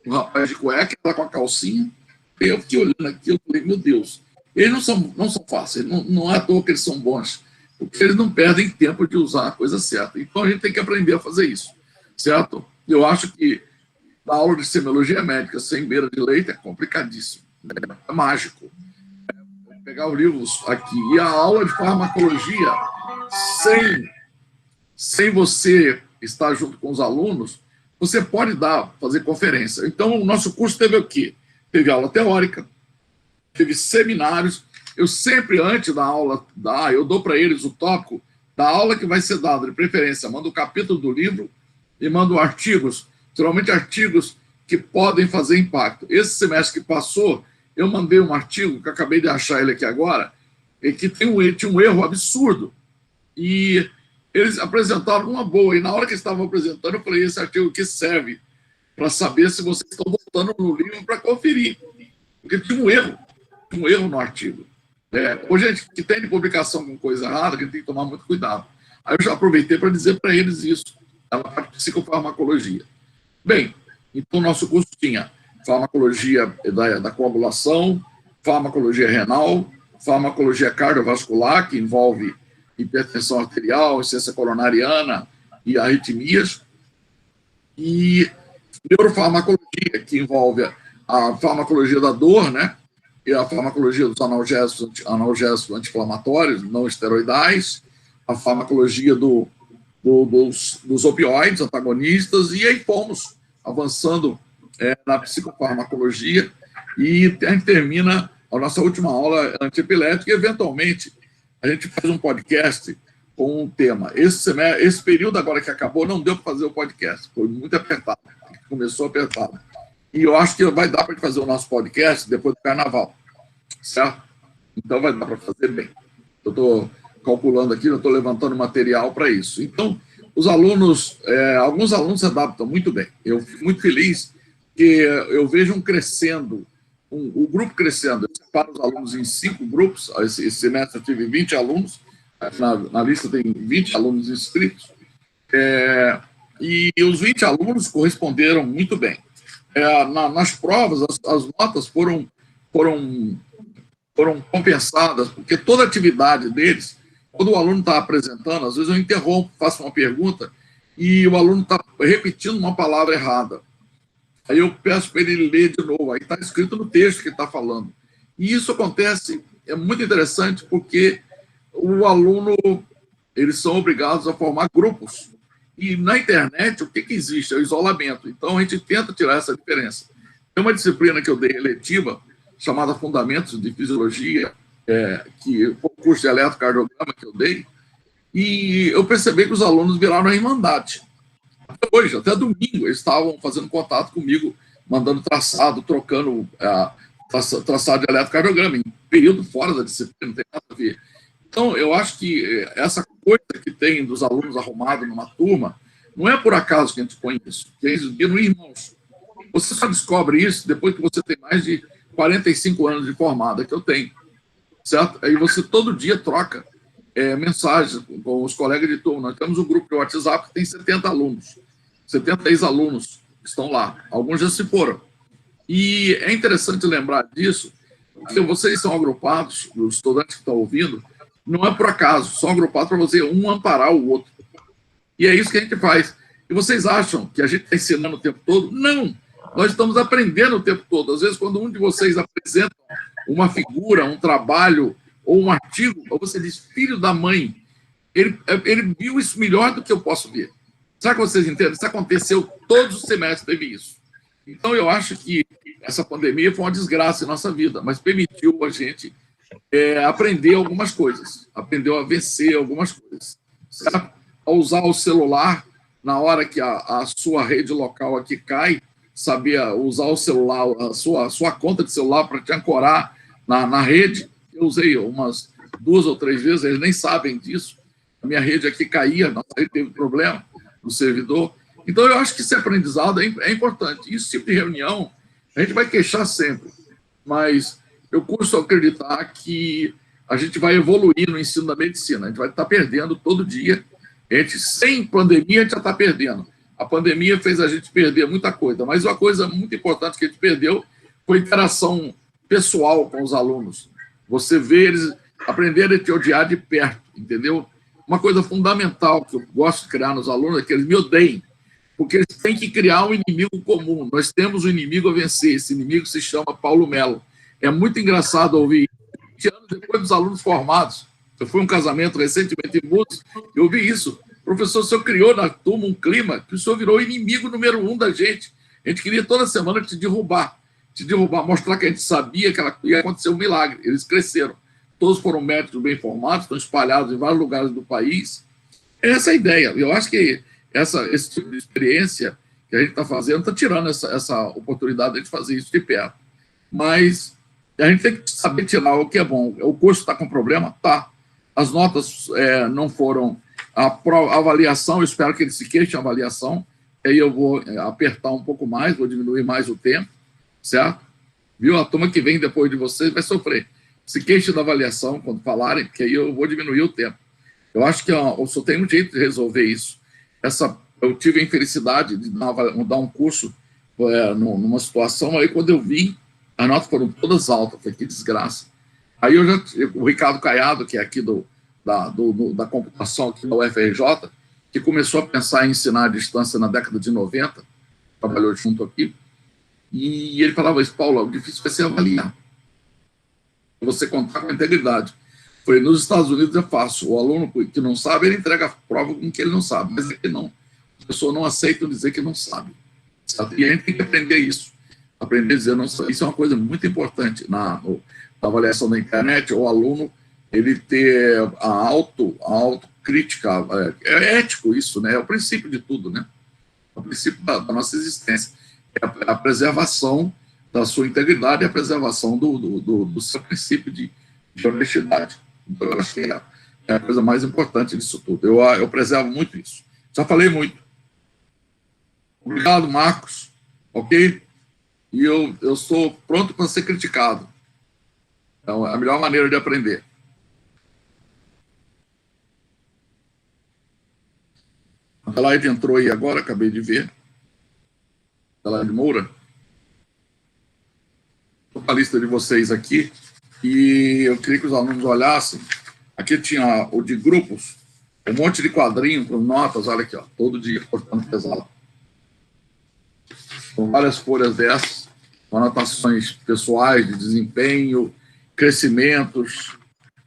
o rapaz de cueca, ela com a calcinha. Eu fiquei olhando aquilo e falei, meu Deus, eles não são fáceis, não é à toa que eles são bons, porque eles não perdem tempo de usar a coisa certa. Então, a gente tem que aprender a fazer isso, certo? Eu acho que a aula de semiologia médica sem beira de leite é complicadíssimo, é mágico. Pegar os livros aqui, e a aula de farmacologia sem você estar junto com os alunos, você pode fazer conferência. Então, o nosso curso teve o quê? Teve aula teórica, teve seminários. Eu sempre, antes da aula, eu dou para eles o tópico da aula que vai ser dada, de preferência, mando o capítulo do livro e mando artigos, geralmente artigos que podem fazer impacto. Esse semestre que passou, eu mandei um artigo, que eu acabei de achar ele aqui agora, que tinha um erro absurdo. E eles apresentaram uma boa, e na hora que estavam apresentando, eu falei, esse artigo aqui serve para saber se vocês estão voltando no livro para conferir. Porque tinha um erro no artigo. Hoje, a gente que tem de publicação com coisa errada, a gente tem que tomar muito cuidado. Aí eu já aproveitei para dizer para eles isso, a parte de psicofarmacologia. Bem, então o nosso curso tinha farmacologia da coagulação, farmacologia renal, farmacologia cardiovascular, que envolve hipertensão arterial, insuficiência coronariana e arritmias, e neurofarmacologia, que envolve a farmacologia da dor, né? E a farmacologia dos analgésicos anti-inflamatórios, não esteroidais, a farmacologia dos opioides antagonistas, e aí fomos avançando na psicofarmacologia, e a gente termina a nossa última aula antiepilética, e eventualmente a gente faz um podcast com um tema. Esse período agora que acabou, não deu para fazer o podcast, foi muito apertado, começou apertado. E eu acho que vai dar para fazer o nosso podcast depois do carnaval, certo? Então vai dar para fazer bem. Eu estou calculando aqui, eu estou levantando material para isso. Então, os alunos, alguns alunos se adaptam muito bem. Eu fico muito feliz que eu vejo crescendo, o grupo crescendo. Eu separo os alunos em 5 grupos. Esse semestre eu tive 20 alunos, na lista tem 20 alunos inscritos, e os 20 alunos corresponderam muito bem. Nas provas, as notas foram compensadas, porque toda a atividade deles, quando o aluno está apresentando, às vezes eu interrompo, faço uma pergunta, e o aluno está repetindo uma palavra errada. Aí eu peço para ele ler de novo, aí está escrito no texto que ele está falando. E isso acontece, é muito interessante, porque o aluno, eles são obrigados a formar grupos. E na internet, o que existe? É o isolamento. Então, a gente tenta tirar essa diferença. Tem uma disciplina que eu dei eletiva, chamada Fundamentos de Fisiologia, que foi o curso de eletrocardiograma que eu dei, e eu percebi que os alunos viraram a irmandade. Até hoje, até domingo, eles estavam fazendo contato comigo, mandando traçado, trocando traçado de eletrocardiograma, em período fora da disciplina, não tem nada a ver. Então, eu acho que essa coisa que tem dos alunos arrumados numa turma, não é por acaso que a gente põe isso, que eles viram irmãos. Você só descobre isso depois que você tem mais de 45 anos de formada, que eu tenho, certo? Aí você todo dia troca mensagens com os colegas de turma. Nós temos um grupo de WhatsApp que tem 70 alunos, 70 ex-alunos que estão lá, alguns já se foram. E é interessante lembrar disso, porque vocês são agrupados, os estudantes que estão ouvindo, não é por acaso, são agrupados para você um amparar o outro. E é isso que a gente faz. E vocês acham que a gente está ensinando o tempo todo? Não! Nós estamos aprendendo o tempo todo. Às vezes, quando um de vocês apresenta uma figura, um trabalho ou um artigo, ou você diz, filho da mãe, ele viu isso melhor do que eu posso ver. Será que vocês entendem? Isso aconteceu todos os semestres, teve isso. Então, eu acho que essa pandemia foi uma desgraça em nossa vida, mas permitiu a gente aprender algumas coisas, aprendeu a vencer algumas coisas. Certo? A usar o celular na hora que a sua rede local aqui cai, saber usar o celular, a sua conta de celular para te ancorar na rede. Eu usei umas 2 ou 3 vezes, eles nem sabem disso. A minha rede aqui caía, nossa rede teve problema no servidor. Então, eu acho que esse aprendizado é importante. Esse tipo de reunião, a gente vai queixar sempre, mas eu custo acreditar que a gente vai evoluir no ensino da medicina. A gente vai estar perdendo todo dia. Sem pandemia, a gente já está perdendo. A pandemia fez a gente perder muita coisa, mas uma coisa muito importante que a gente perdeu foi a interação pessoal com os alunos. Você vê eles aprenderem a te odiar de perto, entendeu? Uma coisa fundamental que eu gosto de criar nos alunos é que eles me odeiem, porque eles têm que criar um inimigo comum. Nós temos um inimigo a vencer, esse inimigo se chama Paulo Melo. É muito engraçado ouvir 20 anos depois dos alunos formados. Eu fui a um casamento recentemente em Mudos, eu ouvi isso. Professor, o senhor criou na turma um clima que o senhor virou inimigo número 1 da gente. A gente queria toda semana te derrubar, mostrar que a gente sabia que ia acontecer um milagre. Eles cresceram. Todos foram médicos bem formados, estão espalhados em vários lugares do país. Essa é a ideia. Eu acho que esse tipo de experiência que a gente está fazendo está tirando essa oportunidade de fazer isso de perto. Mas a gente tem que saber tirar o que é bom. O curso está com problema? Tá. As notas não foram... A avaliação, eu espero que eles se queixem a avaliação, aí eu vou apertar um pouco mais, vou diminuir mais o tempo, certo? Viu? A turma que vem depois de vocês vai sofrer. Se queixe da avaliação quando falarem, porque aí eu vou diminuir o tempo. Eu acho que eu só tenho um jeito de resolver isso. Eu tive a infelicidade de dar um curso numa situação, aí quando eu vi, as notas foram todas altas, falei, que desgraça. Aí o Ricardo Caiado, que é aqui da computação aqui da UFRJ, que começou a pensar em ensinar à distância na década de 90, trabalhou junto aqui, e ele falava isso, Paulo, o difícil vai ser avaliar. Você contar com a integridade. Falei, nos Estados Unidos é fácil, o aluno que não sabe, ele entrega a prova com que ele não sabe, mas aqui não. As pessoas não aceitam dizer que não sabe. E a gente tem que aprender isso. Aprender a dizer não sabe. Isso é uma coisa muito importante na avaliação da internet, o aluno ele ter a autocrítica, é ético isso, né? É o princípio de tudo, né? É o princípio da nossa existência. É a preservação da sua integridade e a preservação do seu princípio de honestidade. Então, eu acho que é a coisa mais importante disso tudo. Eu preservo muito isso. Já falei muito. Obrigado, Marcos. Ok? E eu sou pronto para ser criticado. Então, é a melhor maneira de aprender. A Adelaide entrou aí agora, acabei de ver. Adelaide Moura. Estou com a lista de vocês aqui. E eu queria que os alunos olhassem. Aqui tinha o de grupos, um monte de quadrinho com notas, olha aqui, ó, todo dia cortando pesado. São várias folhas dessas, com anotações pessoais de desempenho, crescimentos,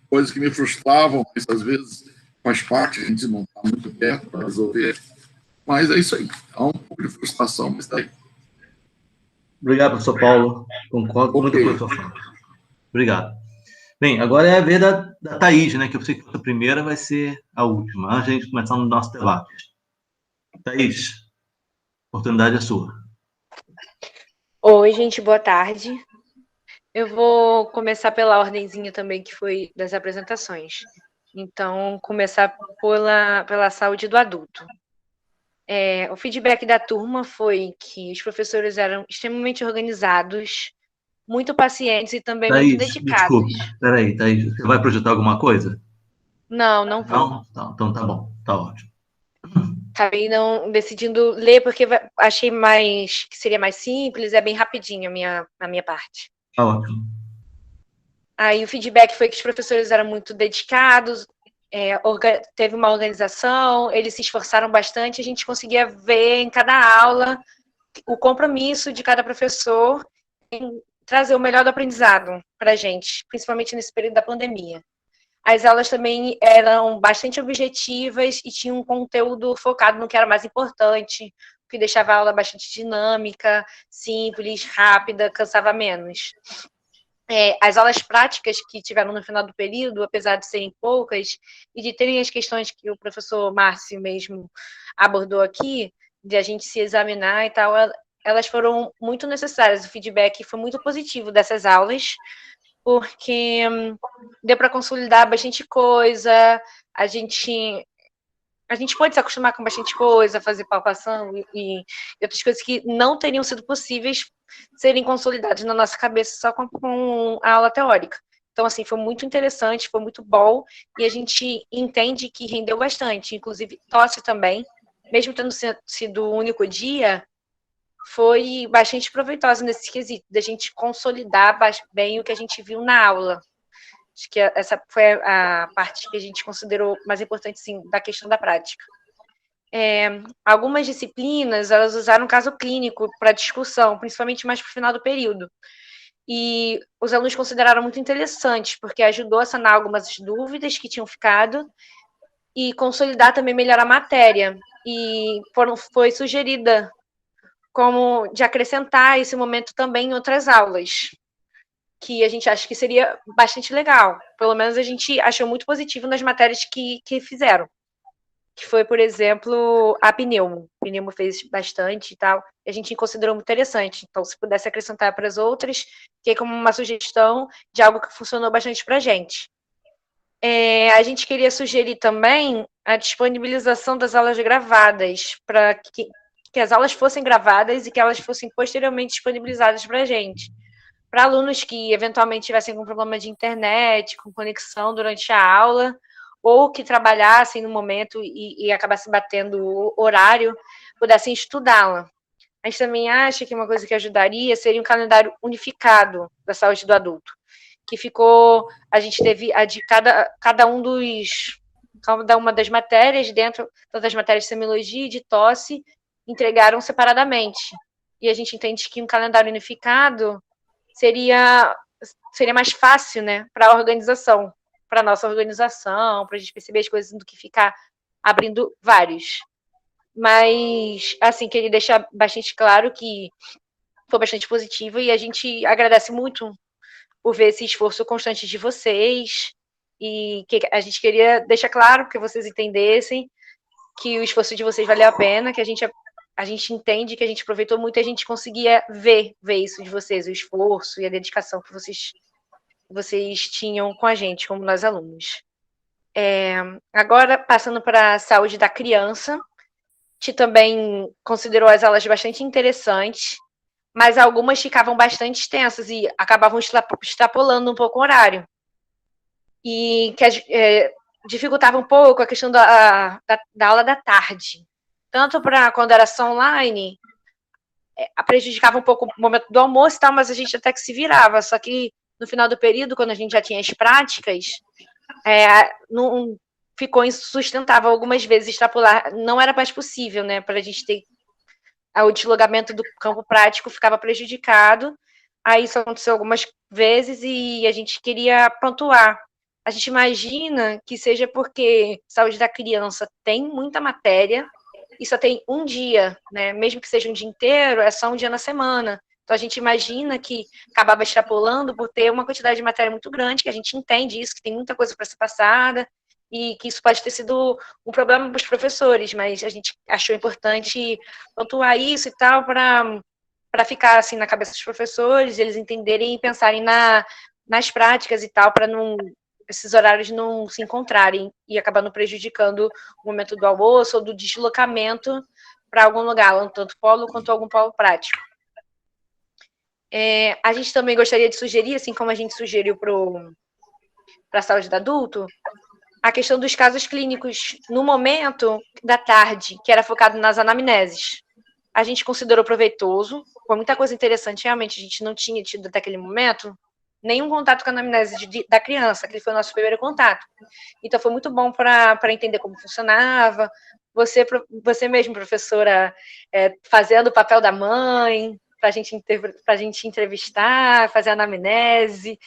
coisas que me frustravam, mas às vezes faz parte, a gente não está muito perto para resolver. Mas é isso aí, há um pouco de frustração, mas está aí. Obrigado, professor Paulo. Concordo muito com o professor Paulo. Obrigado. Bem, agora é a vez da Thaís, né? Que eu sei que a primeira vai ser a última, antes de a gente começar no nosso debate. Thaís, a oportunidade é sua. Oi, gente, boa tarde. Eu vou começar pela ordenzinha também, que foi das apresentações. Então, começar pela saúde do adulto. O feedback da turma foi que os professores eram extremamente organizados, muito pacientes e também Thaís, muito dedicados. Desculpe, peraí, Thaís, você vai projetar alguma coisa? Não vou. Não? Então tá bom, tá ótimo. Acabei não decidindo ler, porque achei que seria mais simples, é bem rapidinho a minha parte. Tá ótimo. Aí o feedback foi que os professores eram muito dedicados, teve uma organização, eles se esforçaram bastante, a gente conseguia ver em cada aula o compromisso de cada professor em trazer o melhor do aprendizado para a gente, principalmente nesse período da pandemia. As aulas também eram bastante objetivas e tinham um conteúdo focado no que era mais importante, o que deixava a aula bastante dinâmica, simples, rápida, cansava menos. As aulas práticas que tiveram no final do período, apesar de serem poucas, e de terem as questões que o professor Márcio mesmo abordou aqui, de a gente se examinar e tal, elas foram muito necessárias. O feedback foi muito positivo dessas aulas, porque deu para consolidar bastante coisa, a gente pode se acostumar com bastante coisa, fazer palpação e outras coisas que não teriam sido possíveis serem consolidadas na nossa cabeça só com a aula teórica. Então, assim, foi muito interessante, foi muito bom, e a gente entende que rendeu bastante, inclusive tosse também, mesmo tendo sido o único dia, foi bastante proveitosa nesse quesito, da gente consolidar bem o que a gente viu na aula. Acho que essa foi a parte que a gente considerou mais importante, sim, da questão da prática. Algumas disciplinas, elas usaram caso clínico para discussão, principalmente mais para o final do período. E os alunos consideraram muito interessante, porque ajudou a sanar algumas dúvidas que tinham ficado e consolidar também melhor a matéria. E foi sugerida como de acrescentar esse momento também em outras aulas, que a gente acha que seria bastante legal. Pelo menos a gente achou muito positivo nas matérias que fizeram. Que foi, por exemplo, a pneumo. A pneumo fez bastante e tal, e a gente considerou muito interessante. Então, se pudesse acrescentar para as outras, fiquei como uma sugestão de algo que funcionou bastante para a gente. A gente queria sugerir também a disponibilização das aulas gravadas, para que as aulas fossem gravadas e que elas fossem posteriormente disponibilizadas para a gente. Para alunos que eventualmente tivessem algum problema de internet, com conexão durante a aula, ou que trabalhassem no momento e acabassem batendo o horário, pudessem estudá-la. A gente também acha que uma coisa que ajudaria seria um calendário unificado da saúde do adulto, que ficou, a gente teve a de cada uma das matérias, dentro das matérias de semiologia e de tosse, entregaram separadamente. E a gente entende que um calendário unificado seria mais fácil, né, para a organização, para a nossa organização, para a gente perceber as coisas do que ficar abrindo vários. Mas, assim, queria deixar bastante claro que foi bastante positivo e a gente agradece muito por ver esse esforço constante de vocês e que a gente queria deixar claro que vocês entendessem que o esforço de vocês valeu a pena, que a gente entende que a gente aproveitou muito e a gente conseguia ver isso de vocês, o esforço e a dedicação que vocês que vocês tinham com a gente, como nós alunos. Agora, passando para a saúde da criança, a gente também considerou as aulas bastante interessantes, mas algumas ficavam bastante extensas e acabavam extrapolando um pouco o horário. E que dificultava um pouco a questão da aula da tarde. Tanto para quando era só online, prejudicava um pouco o momento do almoço e tal, mas a gente até que se virava. Só que no final do período, quando a gente já tinha as práticas, não ficou insustentável algumas vezes extrapolar. Não era mais possível, né, para a gente ter o deslocamento do campo prático ficava prejudicado. Aí isso aconteceu algumas vezes e a gente queria pontuar. A gente imagina que seja porque saúde da criança tem muita matéria e só tem um dia, né? Mesmo que seja um dia inteiro, é só um dia na semana. Então a gente imagina que acabava extrapolando por ter uma quantidade de matéria muito grande, que a gente entende isso, que tem muita coisa para ser passada, e que isso pode ter sido um problema para os professores, mas a gente achou importante pontuar isso e tal, para ficar assim na cabeça dos professores, eles entenderem e pensarem nas práticas e tal, para esses horários não se encontrarem e acabar não prejudicando o momento do almoço ou do deslocamento para algum lugar, tanto polo quanto algum polo prático. A gente também gostaria de sugerir, assim como a gente sugeriu para a saúde do adulto, a questão dos casos clínicos no momento da tarde, que era focado nas anamneses. A gente considerou proveitoso, foi muita coisa interessante, realmente a gente não tinha tido até aquele momento nenhum contato com a anamnese da criança, que foi o nosso primeiro contato. Então foi muito bom para entender como funcionava, você mesmo, professora, fazendo o papel da mãe, para a gente entrevistar, fazer a anamnese,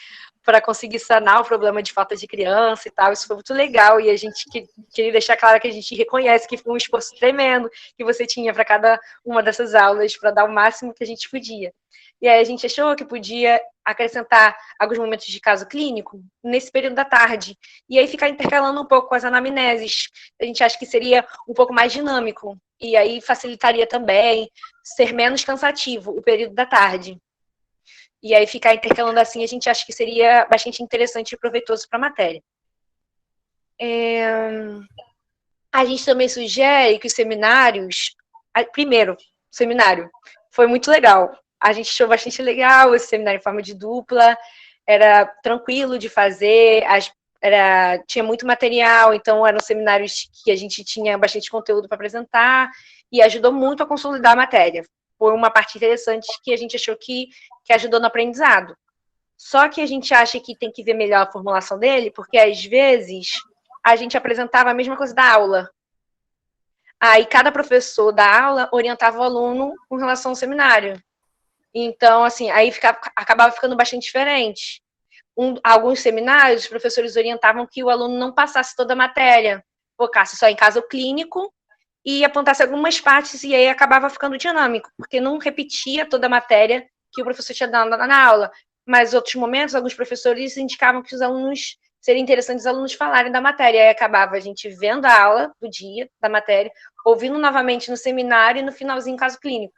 para conseguir sanar o problema de falta de criança e tal. Isso foi muito legal e a gente queria deixar claro que a gente reconhece que foi um esforço tremendo que você tinha para cada uma dessas aulas, para dar o máximo que a gente podia. E aí a gente achou que podia acrescentar alguns momentos de caso clínico nesse período da tarde, e aí ficar intercalando um pouco com as anamneses. A gente acha que seria um pouco mais dinâmico, e aí facilitaria também ser menos cansativo o período da tarde. E aí ficar intercalando assim, a gente acha que seria bastante interessante e proveitoso para a matéria. A gente também sugere que os seminários... Primeiro, o seminário foi muito legal. A gente achou bastante legal esse seminário em forma de dupla, era tranquilo de fazer, tinha muito material, então eram seminários que a gente tinha bastante conteúdo para apresentar e ajudou muito a consolidar a matéria. Foi uma parte interessante que a gente achou que ajudou no aprendizado. Só que a gente acha que tem que ver melhor a formulação dele, porque às vezes a gente apresentava a mesma coisa da aula. Aí cada professor da aula orientava o aluno com relação ao seminário. Então, assim, aí acabava ficando bastante diferente. Alguns seminários, os professores orientavam que o aluno não passasse toda a matéria, focasse só em caso clínico e apontasse algumas partes, e aí acabava ficando dinâmico, porque não repetia toda a matéria que o professor tinha dado na aula. Mas em outros momentos, alguns professores indicavam que os alunos seria interessante os alunos falarem da matéria, aí acabava a gente vendo a aula do dia, da matéria, ouvindo novamente no seminário e no finalzinho caso clínico.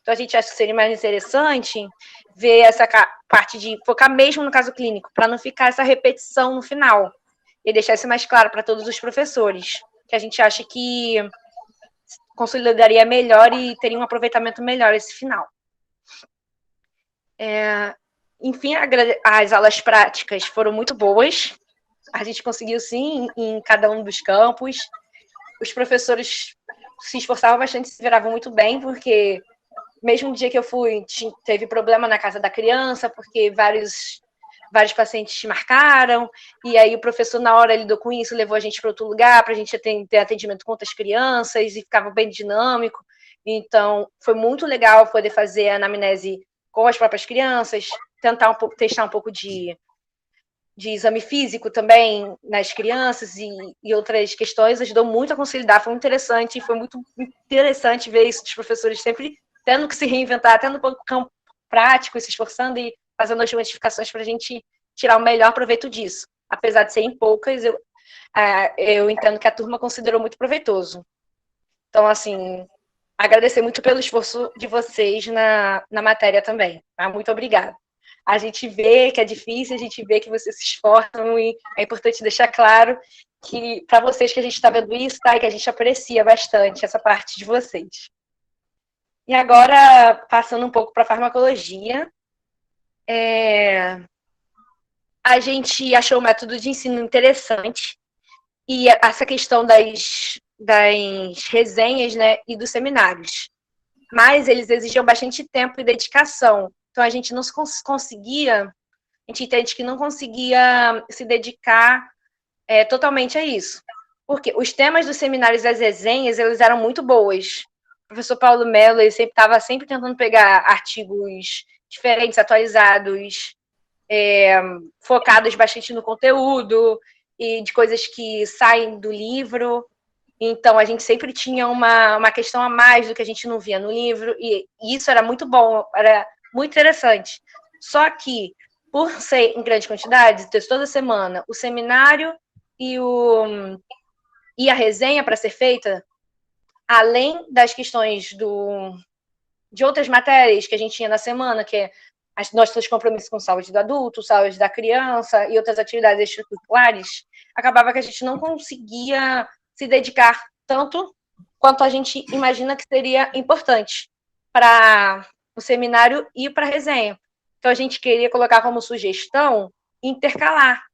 Então, a gente acha que seria mais interessante ver essa parte de focar mesmo no caso clínico, para não ficar essa repetição no final, e deixar isso mais claro para todos os professores, que a gente acha que consolidaria melhor e teria um aproveitamento melhor esse final. Enfim, as aulas práticas foram muito boas, a gente conseguiu sim em cada um dos campos, os professores se esforçavam bastante, se viravam muito bem, porque mesmo no dia que eu fui, teve problema na casa da criança, porque vários pacientes marcaram, e aí o professor, na hora, lidou com isso, levou a gente para outro lugar, para a gente ter atendimento com outras crianças, e ficava bem dinâmico. Então, foi muito legal poder fazer a anamnese com as próprias crianças, testar um pouco de exame físico também nas crianças e outras questões, ajudou muito a consolidar, foi muito interessante, ver isso dos professores sempre tendo que se reinventar, tendo um pouco campo prático, se esforçando e fazendo as modificações para a gente tirar o melhor proveito disso. Apesar de serem poucas, eu entendo que a turma considerou muito proveitoso. Então, assim, agradecer muito pelo esforço de vocês na matéria também. Tá? Muito obrigada. A gente vê que é difícil, a gente vê que vocês se esforçam e é importante deixar claro que para vocês que a gente está vendo isso, tá? E que a gente aprecia bastante essa parte de vocês. E agora, passando um pouco para a farmacologia, a gente achou o método de ensino interessante e essa questão das resenhas, né, e dos seminários. Mas eles exigiam bastante tempo e dedicação. Então, a gente não conseguia, a gente entende que não conseguia se dedicar totalmente a isso. Porque os temas dos seminários e das resenhas, eles eram muito boas. O professor Paulo Mello, ele estava sempre tentando pegar artigos diferentes, atualizados, focados bastante no conteúdo e de coisas que saem do livro. Então, a gente sempre tinha uma questão a mais do que a gente não via no livro, e isso era muito bom, era muito interessante. Só que, por ser em grande quantidade, ter toda semana o seminário e a resenha para ser feita, além das questões de outras matérias que a gente tinha na semana, que é nossos compromissos com saúde do adulto, saúde da criança e outras atividades extracurriculares, acabava que a gente não conseguia se dedicar tanto quanto a gente imagina que seria importante para o seminário e para a resenha. Então, a gente queria colocar como sugestão intercalar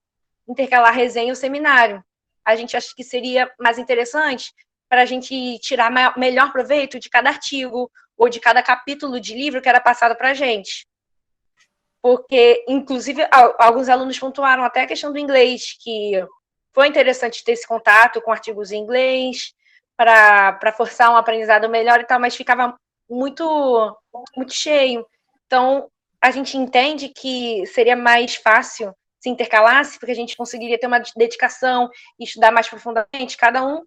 a resenha e o seminário. A gente acha que seria mais interessante para a gente tirar melhor proveito de cada artigo ou de cada capítulo de livro que era passado para a gente. Porque, inclusive, alguns alunos pontuaram até a questão do inglês, que foi interessante ter esse contato com artigos em inglês para forçar um aprendizado melhor e tal, mas ficava muito, muito cheio. Então, a gente entende que seria mais fácil se intercalasse, porque a gente conseguiria ter uma dedicação e estudar mais profundamente, cada um,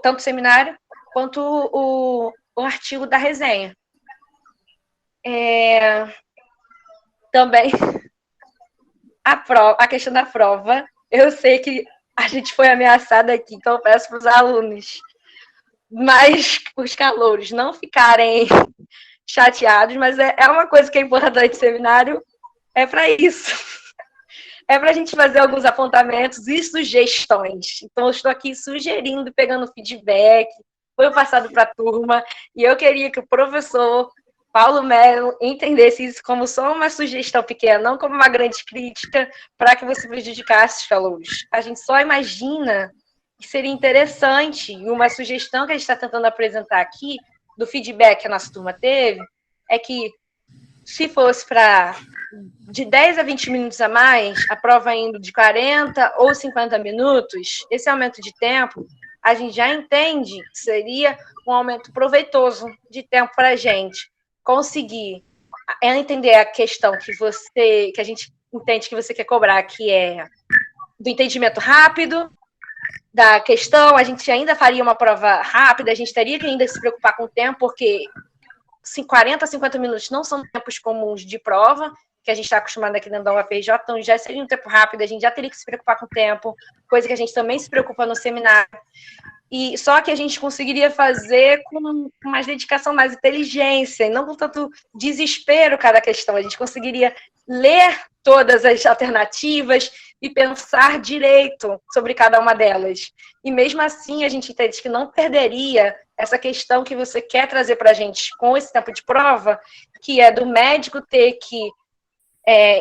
tanto o seminário quanto o artigo da resenha. Também, a questão da prova, eu sei que a gente foi ameaçada aqui, então eu peço para os alunos, mas os calouros não ficarem chateados, mas é uma coisa que é importante, seminário é para isso. É para a gente fazer alguns apontamentos e sugestões. Então, eu estou aqui sugerindo, pegando feedback, foi passado para a turma, e eu queria que o professor Paulo Mello entendesse isso como só uma sugestão pequena, não como uma grande crítica, para que você prejudicasse os calouros. A gente só imagina que seria interessante, e uma sugestão que a gente está tentando apresentar aqui, do feedback que a nossa turma teve, é que se fosse para de 10 a 20 minutos a mais, a prova indo de 40 ou 50 minutos, esse aumento de tempo, a gente já entende que seria um aumento proveitoso de tempo para a gente conseguir entender a questão que a gente entende que você quer cobrar, que é do entendimento rápido da questão. A gente ainda faria uma prova rápida, a gente teria que ainda se preocupar com o tempo, porque 40 a 50 minutos não são tempos comuns de prova, que a gente está acostumado aqui dentro da UFRJ, então já seria um tempo rápido, a gente já teria que se preocupar com o tempo, coisa que a gente também se preocupa no seminário. E só que a gente conseguiria fazer com mais dedicação, mais inteligência, e não com tanto desespero cada questão. A gente conseguiria ler todas as alternativas e pensar direito sobre cada uma delas. E mesmo assim, a gente entende que não perderia essa questão que você quer trazer para a gente com esse tempo de prova, que é do médico ter que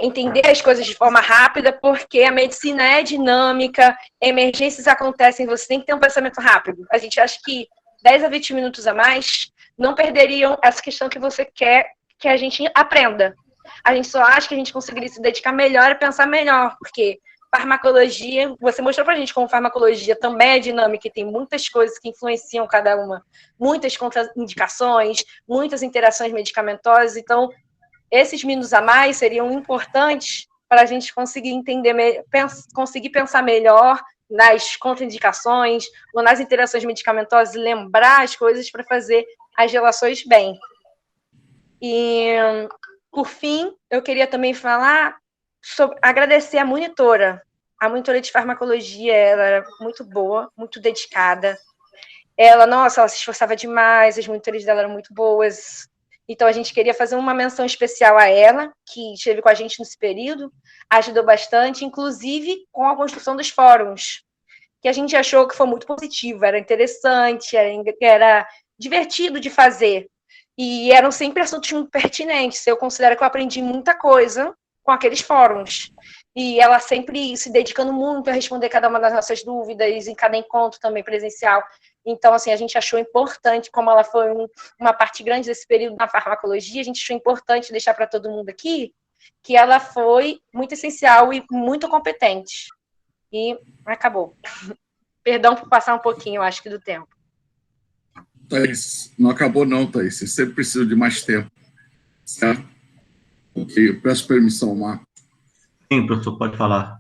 entender as coisas de forma rápida, porque a medicina é dinâmica, emergências acontecem, você tem que ter um pensamento rápido. A gente acha que 10 a 20 minutos a mais não perderiam essa questão que você quer que a gente aprenda. A gente só acha que a gente conseguiria se dedicar melhor e pensar melhor, porque farmacologia, você mostrou pra gente como farmacologia também é dinâmica e tem muitas coisas que influenciam cada uma, muitas contraindicações, muitas interações medicamentosas, então esses minutos a mais seriam importantes para a gente conseguir entender, conseguir pensar melhor nas contraindicações ou nas interações medicamentosas e lembrar as coisas para fazer as relações bem. E, por fim, eu queria também falar agradecer a monitora de farmacologia. Ela era muito boa, muito dedicada. Ela se esforçava demais, as monitores dela eram muito boas. Então, a gente queria fazer uma menção especial a ela, que esteve com a gente nesse período, ajudou bastante, inclusive com a construção dos fóruns, que a gente achou que foi muito positivo, era interessante, era divertido de fazer. E eram sempre assuntos muito pertinentes. Eu considero que eu aprendi muita coisa com aqueles fóruns. E ela sempre se dedicando muito a responder cada uma das nossas dúvidas, em cada encontro também presencial. Então, assim, a gente achou importante, como ela foi uma parte grande desse período na farmacologia, a gente achou importante deixar para todo mundo aqui que ela foi muito essencial e muito competente. E acabou. Perdão por passar um pouquinho, eu acho que, do tempo. Thaís, não acabou não, Thaís. Você sempre precisa de mais tempo. Certo? Ok, eu peço permissão, Marco. Sim, professor, pode falar.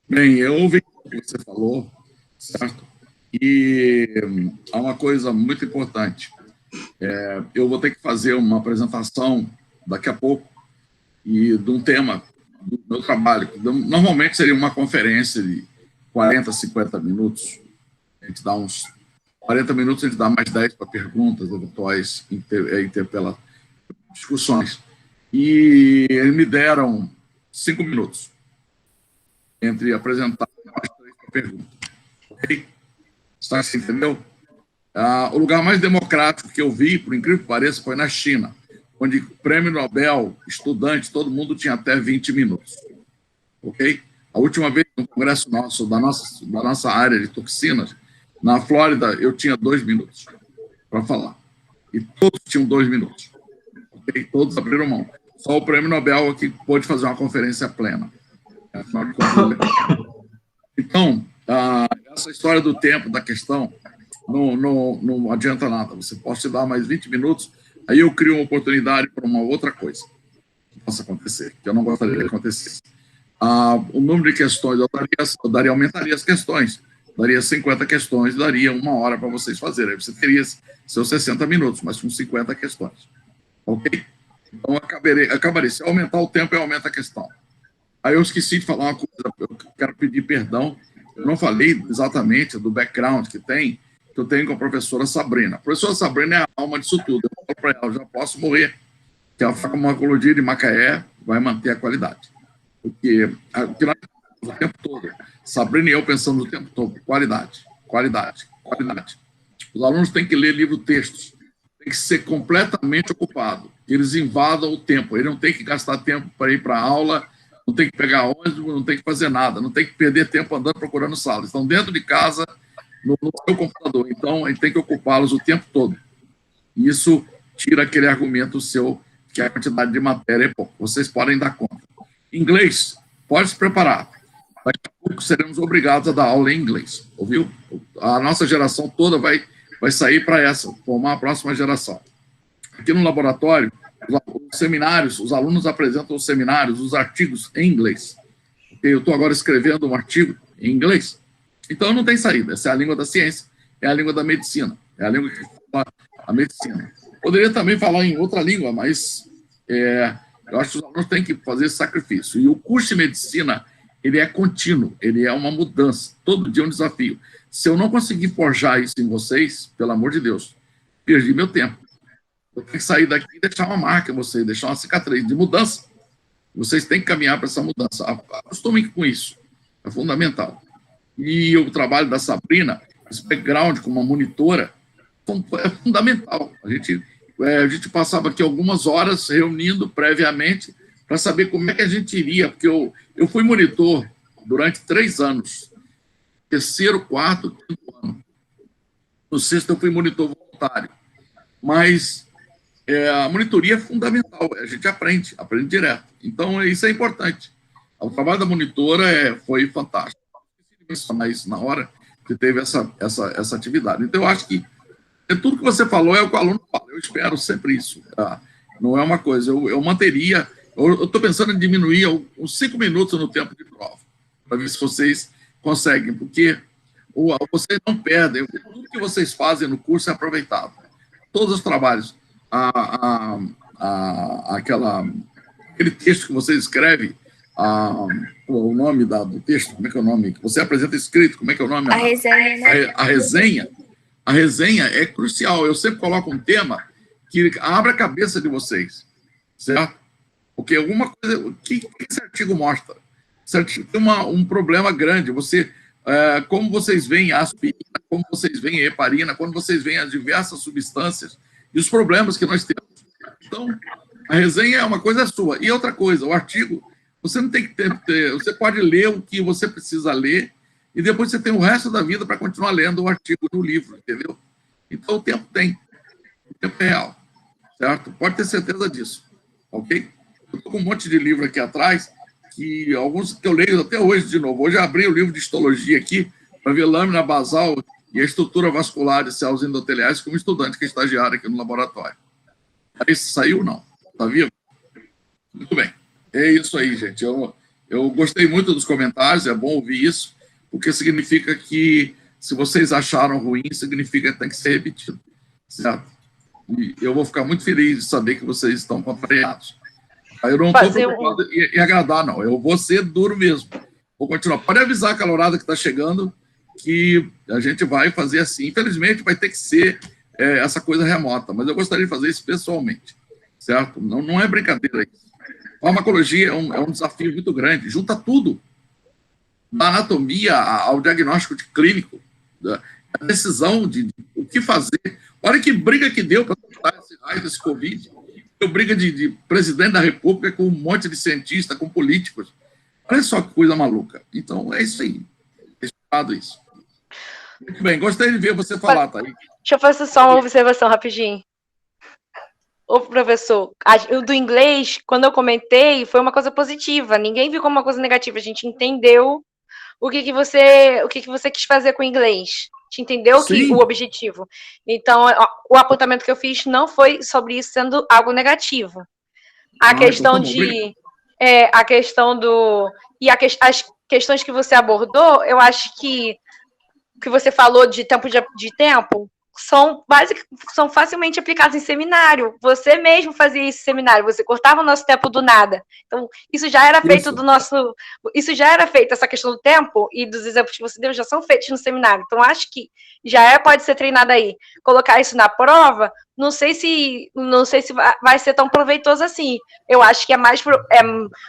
Bem, eu ouvi o que você falou, certo? E há uma coisa muito importante. Eu vou ter que fazer uma apresentação daqui a pouco e de um tema do meu trabalho. Normalmente seria uma conferência de 40, 50 minutos. A gente dá uns 40 minutos, a gente dá mais 10 para perguntas eventuais, discussões. E eles me deram 5 minutos entre apresentar e mais 3 para pergunta. Ok? Você entendeu? O lugar mais democrático que eu vi, por incrível que pareça, foi na China, onde o prêmio Nobel, estudante, todo mundo tinha até 20 minutos. Ok? A última vez no congresso nosso, da nossa área de toxinas, na Flórida, eu tinha 2 minutos para falar. E todos tinham 2 minutos. Okay? Todos abriram mão. Só o prêmio Nobel que pôde fazer uma conferência plena. Então, essa história do tempo, da questão, não adianta nada. Você pode te dar mais 20 minutos, aí eu crio uma oportunidade para uma outra coisa que possa acontecer, que eu não gostaria que acontecesse. O número de questões, eu aumentaria as questões, daria 50 questões, daria 1 hora para vocês fazerem. Aí você teria seus 60 minutos, mas com 50 questões. Ok? Então, acabaria. Se aumentar o tempo, eu aumento a questão. Aí eu esqueci de falar uma coisa, eu quero pedir perdão, eu não falei exatamente do background que eu tenho com a professora Sabrina. A professora Sabrina é a alma disso tudo. Eu falo para ela, eu já posso morrer, que a farmacologia de Macaé vai manter a qualidade. Porque nós o tempo todo, Sabrina e eu pensamos o tempo todo, qualidade, qualidade, qualidade. Os alunos têm que ler livro-textos, tem que ser completamente ocupado, eles invadam o tempo, ele não tem que gastar tempo para ir para a aula, não tem que pegar ônibus, não tem que fazer nada, não tem que perder tempo andando procurando salas, estão dentro de casa, no seu computador, então a gente tem que ocupá-los o tempo todo. Isso tira aquele argumento seu, que a quantidade de matéria é pouco, vocês podem dar conta. Inglês, pode se preparar. Daqui a pouco seremos obrigados a dar aula em inglês, ouviu? A nossa geração toda vai sair para formar a próxima geração. Aqui no laboratório, os seminários, os alunos apresentam os seminários, os artigos em inglês. Eu estou agora escrevendo um artigo em inglês, então não tem saída. Essa é a língua da ciência, é a língua da medicina, é a língua que fala a medicina. Poderia também falar em outra língua, mas eu acho que os alunos têm que fazer esse sacrifício. E o curso de medicina, ele é contínuo, ele é uma mudança, todo dia é um desafio. Se eu não conseguir forjar isso em vocês, pelo amor de Deus, perdi meu tempo. Eu tenho que sair daqui e deixar uma marca em vocês, deixar uma cicatriz de mudança. Vocês têm que caminhar para essa mudança. Acostumem com isso, é fundamental. E o trabalho da Sabrina, esse background como uma monitora, é fundamental. A gente passava aqui algumas horas reunindo previamente para saber como é que a gente iria, porque eu fui monitor durante 3 anos, 3º, 4º, 5º ano. No 6º eu fui monitor voluntário. Mas a monitoria é fundamental, a gente aprende direto. Então, isso é importante. O trabalho da monitora foi fantástico. Mas na hora que teve essa atividade. Então, eu acho que tudo que você falou é o que o aluno fala. Eu espero sempre isso. Tá? Não é uma coisa. Eu manteria... Eu estou pensando em diminuir uns 5 minutos no tempo de prova, para ver se vocês conseguem, porque vocês não perdem. Tudo que vocês fazem no curso é aproveitado. Todos os trabalhos. Aquele texto que você escreve, o nome do texto, como é que é o nome? Que você apresenta escrito, como é que é o nome? A resenha, né? A resenha é crucial. Eu sempre coloco um tema que abra a cabeça de vocês, certo? Porque alguma coisa... O que esse artigo mostra? Esse artigo tem um problema grande. Como vocês veem a aspirina, como vocês veem a heparina, quando vocês veem as diversas substâncias e os problemas que nós temos. Então, a resenha é uma coisa sua. E outra coisa, o artigo, você não tem que ter... Você pode ler o que você precisa ler e depois você tem o resto da vida para continuar lendo o artigo no livro, entendeu? Então, o tempo tem. O tempo é real, certo? Pode ter certeza disso, ok? Eu estou com um monte de livro aqui atrás, que alguns que eu leio até hoje de novo. Hoje eu abri o livro de histologia aqui para ver lâmina basal e a estrutura vascular de células endoteliais como estudante que é estagiário aqui no laboratório. Aí saiu, não? Está vivo? Muito bem. É isso aí, gente. Eu gostei muito dos comentários, é bom ouvir isso, porque significa que, se vocês acharam ruim, significa que tem que ser repetido, certo? E eu vou ficar muito feliz de saber que vocês estão contrariados. Eu não estou preocupado em agradar, não. Eu vou ser duro mesmo. Vou continuar. Pode avisar a calorada que está chegando que a gente vai fazer assim. Infelizmente, vai ter que ser essa coisa remota, mas eu gostaria de fazer isso pessoalmente, certo? Não é brincadeira isso. Farmacologia é um desafio muito grande. Junta tudo. Da anatomia ao diagnóstico clínico, a decisão de o que fazer. Olha que briga que deu para tratar esse raio desse Covid. Deu briga de presidente da República com um monte de cientistas, com políticos. Olha só que coisa maluca. Então, é isso aí. É esperado isso. Muito bem, gostei de ver você falar, Thaís. Deixa eu fazer só uma observação rapidinho. Ô, professor, o do inglês, quando eu comentei, foi uma coisa positiva. Ninguém viu como uma coisa negativa. A gente entendeu o que você quis fazer com o inglês. A gente entendeu o objetivo. Então, o apontamento que eu fiz não foi sobre isso sendo algo negativo. A questão de... a questão do... E as questões que você abordou, eu acho que você falou de tempo são facilmente aplicados em seminário. Você mesmo fazia esse seminário, você cortava o nosso tempo do nada. Então, isso já era feito isso já era feito, essa questão do tempo e dos exemplos que você deu já são feitos no seminário. Então, acho que já pode ser treinado aí. Colocar isso na prova, não sei se vai ser tão proveitoso assim. Eu acho que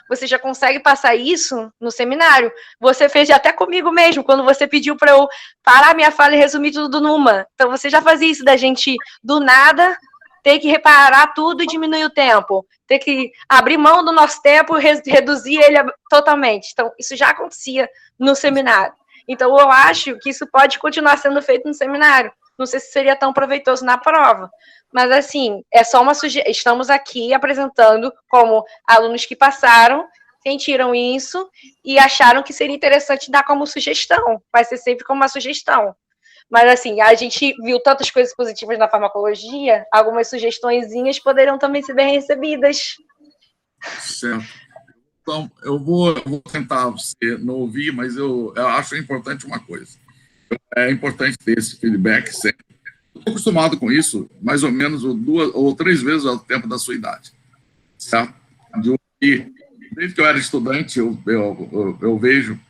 você já consegue passar isso no seminário. Você fez até comigo mesmo, quando você pediu para eu parar minha fala e resumir tudo numa. Então, você já fazia isso da gente, do nada, ter que reparar tudo e diminuir o tempo. Ter que abrir mão do nosso tempo e reduzir ele totalmente. Então, isso já acontecia no seminário. Então, eu acho que isso pode continuar sendo feito no seminário. Não sei se seria tão proveitoso na prova. Mas, assim, é só uma sugestão. Estamos aqui apresentando como alunos que passaram, sentiram isso e acharam que seria interessante dar como sugestão. Vai ser sempre como uma sugestão. Mas, assim, a gente viu tantas coisas positivas na farmacologia, algumas sugestõezinhas poderiam também ser bem recebidas. Certo. Então, eu vou tentar você não ouvir, mas eu acho importante uma coisa. É importante ter esse feedback sempre. Estou acostumado com isso, mais ou menos 2 ou 3 vezes ao tempo da sua idade. Certo? Desde que eu era estudante, eu vejo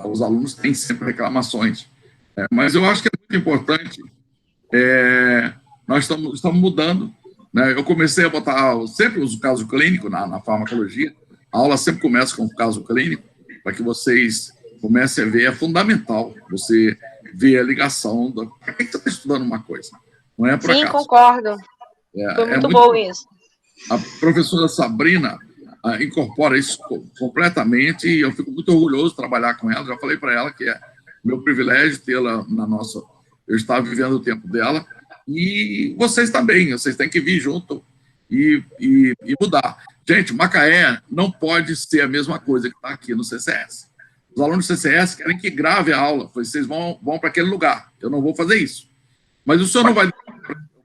os alunos têm sempre reclamações. Mas eu acho que é muito importante. Nós estamos mudando. Né? Eu comecei a botar sempre o caso clínico na farmacologia. A aula sempre começa com o caso clínico, para que vocês comecem a ver. É fundamental você ver a ligação. Para que você está estudando uma coisa? Não é por acaso. Sim, concordo. Foi muito bom isso. A professora Sabrina incorpora isso completamente e eu fico muito orgulhoso de trabalhar com ela. Já falei para ela que é meu privilégio tê-la na nossa... Eu estava vivendo o tempo dela e vocês também. Vocês têm que vir junto e mudar. Gente, Macaé não pode ser a mesma coisa que está aqui no CCS. Os alunos do CCS querem que grave a aula. Vocês vão para aquele lugar. Eu não vou fazer isso. Mas o senhor não vai... Eu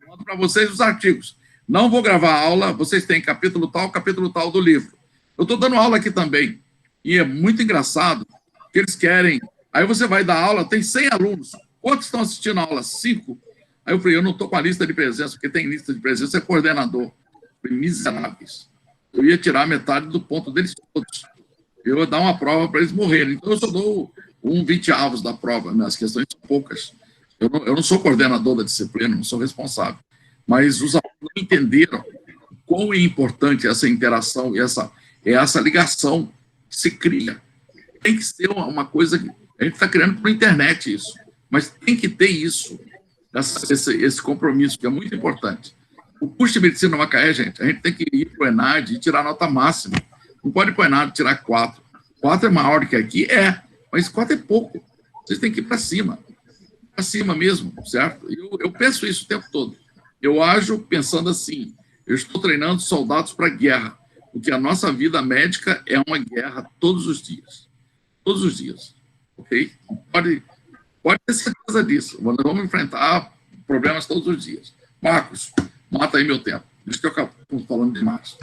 mando para vocês os artigos. Não vou gravar a aula, vocês têm capítulo tal do livro. Eu estou dando aula aqui também. E é muito engraçado que eles querem... Aí você vai dar aula, tem 100 alunos. Quantos estão assistindo a aula? 5. Aí eu falei, eu não estou com a lista de presença, porque tem lista de presença, é coordenador. Eu falei, miseráveis. Eu ia tirar metade do ponto deles todos. Eu ia dar uma prova para eles morrerem. Então, eu só dou 20avos da prova. As questões são poucas. Eu não sou coordenador da disciplina, não sou responsável. Mas os alunos não entenderam quão é importante essa interação e essa ligação que se cria. Tem que ser uma coisa que a gente está criando para a internet isso, mas tem que ter isso, esse compromisso, que é muito importante. O curso de medicina no Macaé, gente, a gente tem que ir para o ENAD e tirar nota máxima. Não pode ir para o ENAD e tirar 4. 4 é maior que aqui? Mas 4 é pouco. Vocês têm que ir para cima mesmo, certo? Eu penso isso o tempo todo. Eu ajo pensando assim, eu estou treinando soldados para a guerra, porque a nossa vida médica é uma guerra todos os dias. Todos os dias, ok? Pode ter certeza disso. Nós vamos enfrentar problemas todos os dias. Marcos, mata aí meu tempo. Deixa eu acabo falando demais.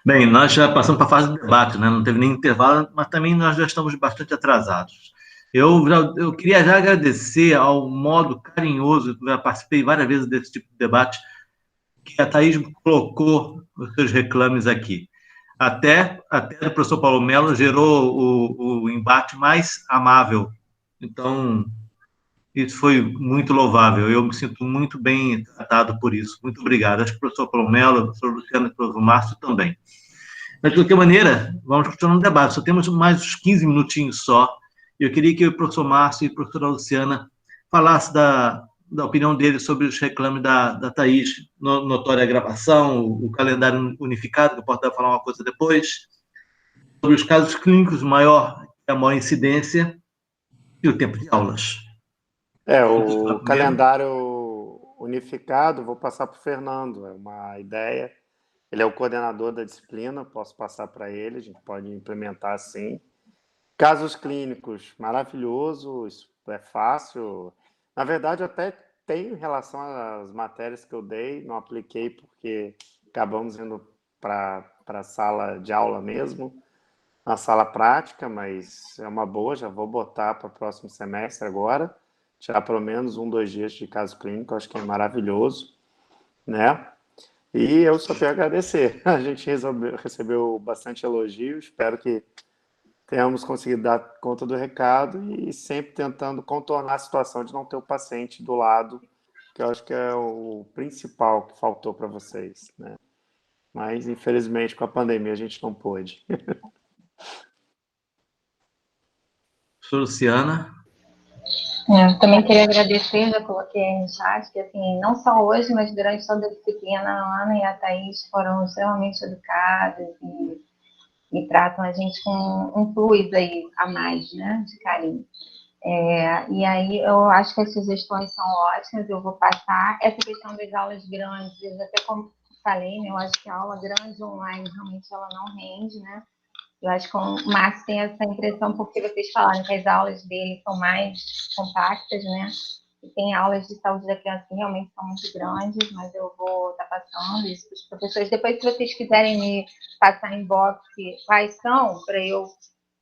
Bem, nós já passamos para a fase de debate, né? Não teve nem intervalo, mas também nós já estamos bastante atrasados. Eu queria já agradecer ao modo carinhoso, eu já participei várias vezes desse tipo de debate, que a Thaís colocou os seus reclames aqui. Até o professor Paulo Mello gerou o embate mais amável. Então, isso foi muito louvável. Eu me sinto muito bem tratado por isso. Muito obrigado. Acho que o professor Paulo Mello, o professor Luciano e o professor Márcio também. Mas, de qualquer maneira, vamos continuar no debate. Só temos mais uns 15 minutinhos só. Eu queria que o professor Márcio e a professora Luciana falassem da opinião deles sobre os reclames da Thaís, notória gravação, o calendário unificado, que eu posso falar uma coisa depois, sobre os casos clínicos, a maior incidência e o tempo de aulas. O calendário unificado, vou passar para o Fernando, é uma ideia. Ele é o coordenador da disciplina, posso passar para ele, a gente pode implementar assim. Casos clínicos, maravilhoso, isso é fácil. Na verdade, eu até tenho em relação às matérias que eu dei, não apliquei porque acabamos indo para a sala de aula mesmo, na sala prática, mas é uma boa, já vou botar para o próximo semestre agora, tirar pelo menos 1, 2 dias de caso clínico, acho que é maravilhoso, né? E eu só tenho a agradecer. A gente recebeu bastante elogio, espero que tenhamos conseguido dar conta do recado e sempre tentando contornar a situação de não ter o paciente do lado, que eu acho que é o principal que faltou para vocês, né? Mas, infelizmente, com a pandemia, a gente não pôde. Luciana? Eu também queria agradecer, já coloquei aí no chat, que assim, não só hoje, mas durante toda a disciplina, a Ana e a Thaís foram extremamente educadas e tratam a gente com um plus aí a mais, né, de carinho. E aí eu acho que as sugestões são ótimas, eu vou passar. Essa questão das aulas grandes, até como falei, né, eu acho que a aula grande online realmente ela não rende, né? Eu acho que o Márcio tem essa impressão porque vocês falaram que as aulas dele são mais compactas, né? E tem aulas de saúde da criança que realmente são muito grandes, mas eu vou estar passando isso para os professores. Depois, se vocês quiserem me passar em box quais são, para eu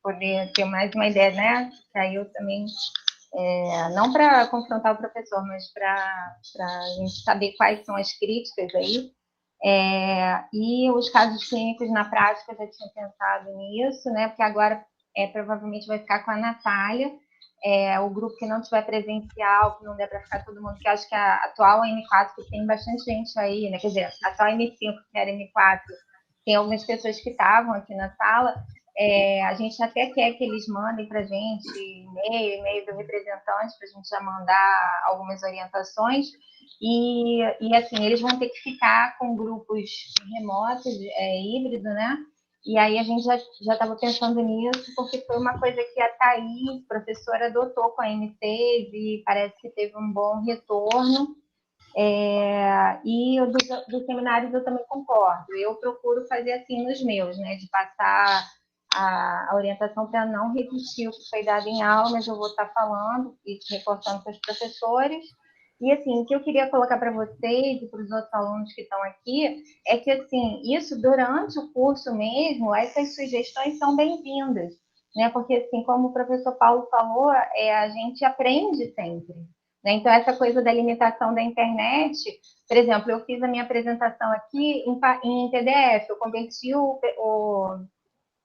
poder ter mais uma ideia, né? Que aí eu também, não para confrontar o professor, mas para a gente saber quais são as críticas aí. E os casos clínicos na prática, eu já tinha pensado nisso, né? Porque agora provavelmente vai ficar com a Natália, o grupo que não tiver presencial, que não der para ficar todo mundo, que acho que a atual M4, que tem bastante gente aí, né? Quer dizer, a atual M5, que era M4, tem algumas pessoas que estavam aqui na sala. A gente até quer que eles mandem para a gente e-mail do representante, para a gente já mandar algumas orientações. E assim, eles vão ter que ficar com grupos remotos, híbrido, né? E aí a gente já estava pensando nisso, porque foi uma coisa que a Thaís, professora, adotou com a M6 e parece que teve um bom retorno. E dos seminários eu também concordo. Eu procuro fazer assim nos meus, né? De passar a orientação para não repetir o que foi dado em aula, mas eu vou estar falando e reportando para os professores. E, assim, o que eu queria colocar para vocês e para os outros alunos que estão aqui é que, assim, isso durante o curso mesmo, essas sugestões são bem-vindas, né? Porque, assim, como o professor Paulo falou, a gente aprende sempre, né? Então, essa coisa da limitação da internet, por exemplo, eu fiz a minha apresentação aqui em PDF, eu converti o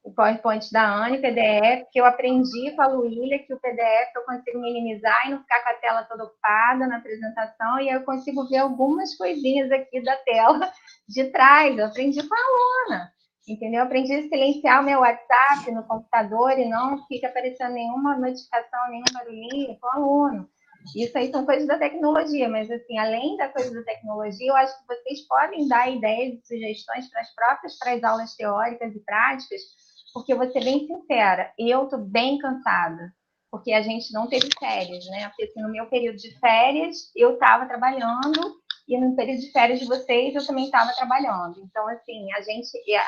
o PowerPoint da Ana, PDF, que eu aprendi com a Luília que o PDF eu consigo minimizar e não ficar com a tela toda ocupada na apresentação, e aí eu consigo ver algumas coisinhas aqui da tela de trás. Eu aprendi com a aluna, entendeu? Eu aprendi a silenciar o meu WhatsApp no computador e não fica aparecendo nenhuma notificação, nenhum barulhinho com o aluno. Isso aí são coisas da tecnologia, mas, assim, além da coisa da tecnologia, eu acho que vocês podem dar ideias e sugestões para as aulas teóricas e práticas, porque eu vou ser bem sincera, eu estou bem cansada, porque a gente não teve férias, né? Porque, assim, no meu período de férias, eu estava trabalhando, e no período de férias de vocês, eu também estava trabalhando. Então, assim,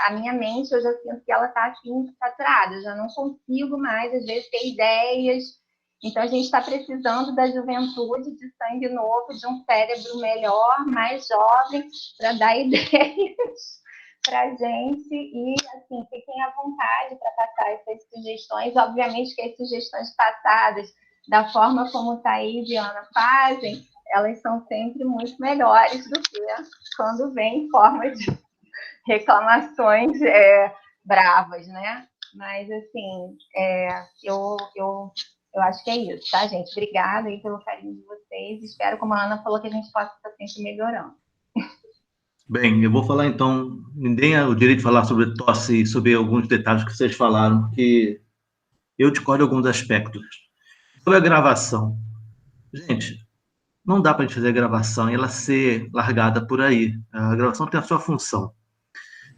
a minha mente, eu já sinto que ela está, assim, saturada, eu já não consigo mais, às vezes, ter ideias. Então, a gente está precisando da juventude, de sangue novo, de um cérebro melhor, mais jovem, para dar ideias para a gente. E, assim, fiquem à vontade para passar essas sugestões. Obviamente que as sugestões passadas, da forma como Thaís e Ana fazem, elas são sempre muito melhores do que quando vem em forma de reclamações bravas, né? Mas, assim, eu acho que é isso, tá, gente? Obrigada aí pelo carinho de vocês. Espero, como a Ana falou, que a gente possa estar sempre melhorando. Bem, eu vou falar então, me deem o direito de falar sobre tosse e sobre alguns detalhes que vocês falaram, porque eu discordo de alguns aspectos. Sobre a gravação. Gente, não dá para a gente fazer a gravação e ela ser largada por aí. A gravação tem a sua função.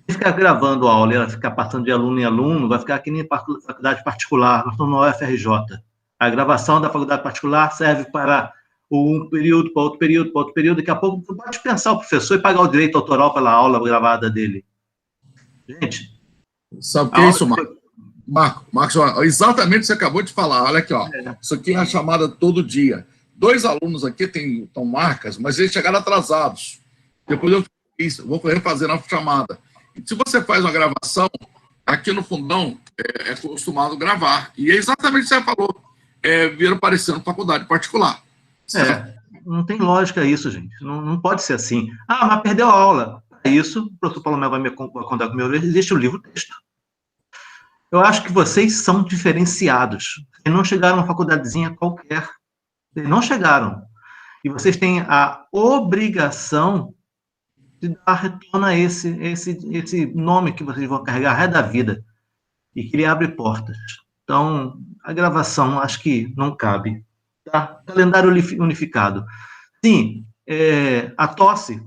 Se ficar gravando a aula e ela ficar passando de aluno em aluno, vai ficar que nem faculdade particular. Nós estamos na UFRJ. A gravação da faculdade particular serve para um período, para outro período, para outro período. Daqui a pouco você pode dispensar o professor e pagar o direito autoral pela aula gravada dele. Gente. Sabe o que é isso, Marcos? Exatamente o que você acabou de falar. Olha aqui, ó. Isso aqui é a chamada todo dia. 2 alunos aqui estão marcas, mas eles chegaram atrasados. Depois eu fiz, vou refazer a chamada. E se você faz uma gravação, aqui no fundão é acostumado gravar. E é exatamente o que você falou. Vira parecendo faculdade particular. Não tem lógica isso, gente. Não pode ser assim. Ah, mas perdeu a aula. É isso, o professor Paulo Mel vai me contar comigo. Existe o livro-texto. Eu acho que vocês são diferenciados. Vocês não chegaram a uma faculdadezinha qualquer. Vocês não chegaram. E vocês têm a obrigação de dar retorno a esse nome que vocês vão carregar o resto da vida. E que ele abre portas. Então, a gravação, acho que não cabe. Tá? Calendário unificado. Sim, a tosse,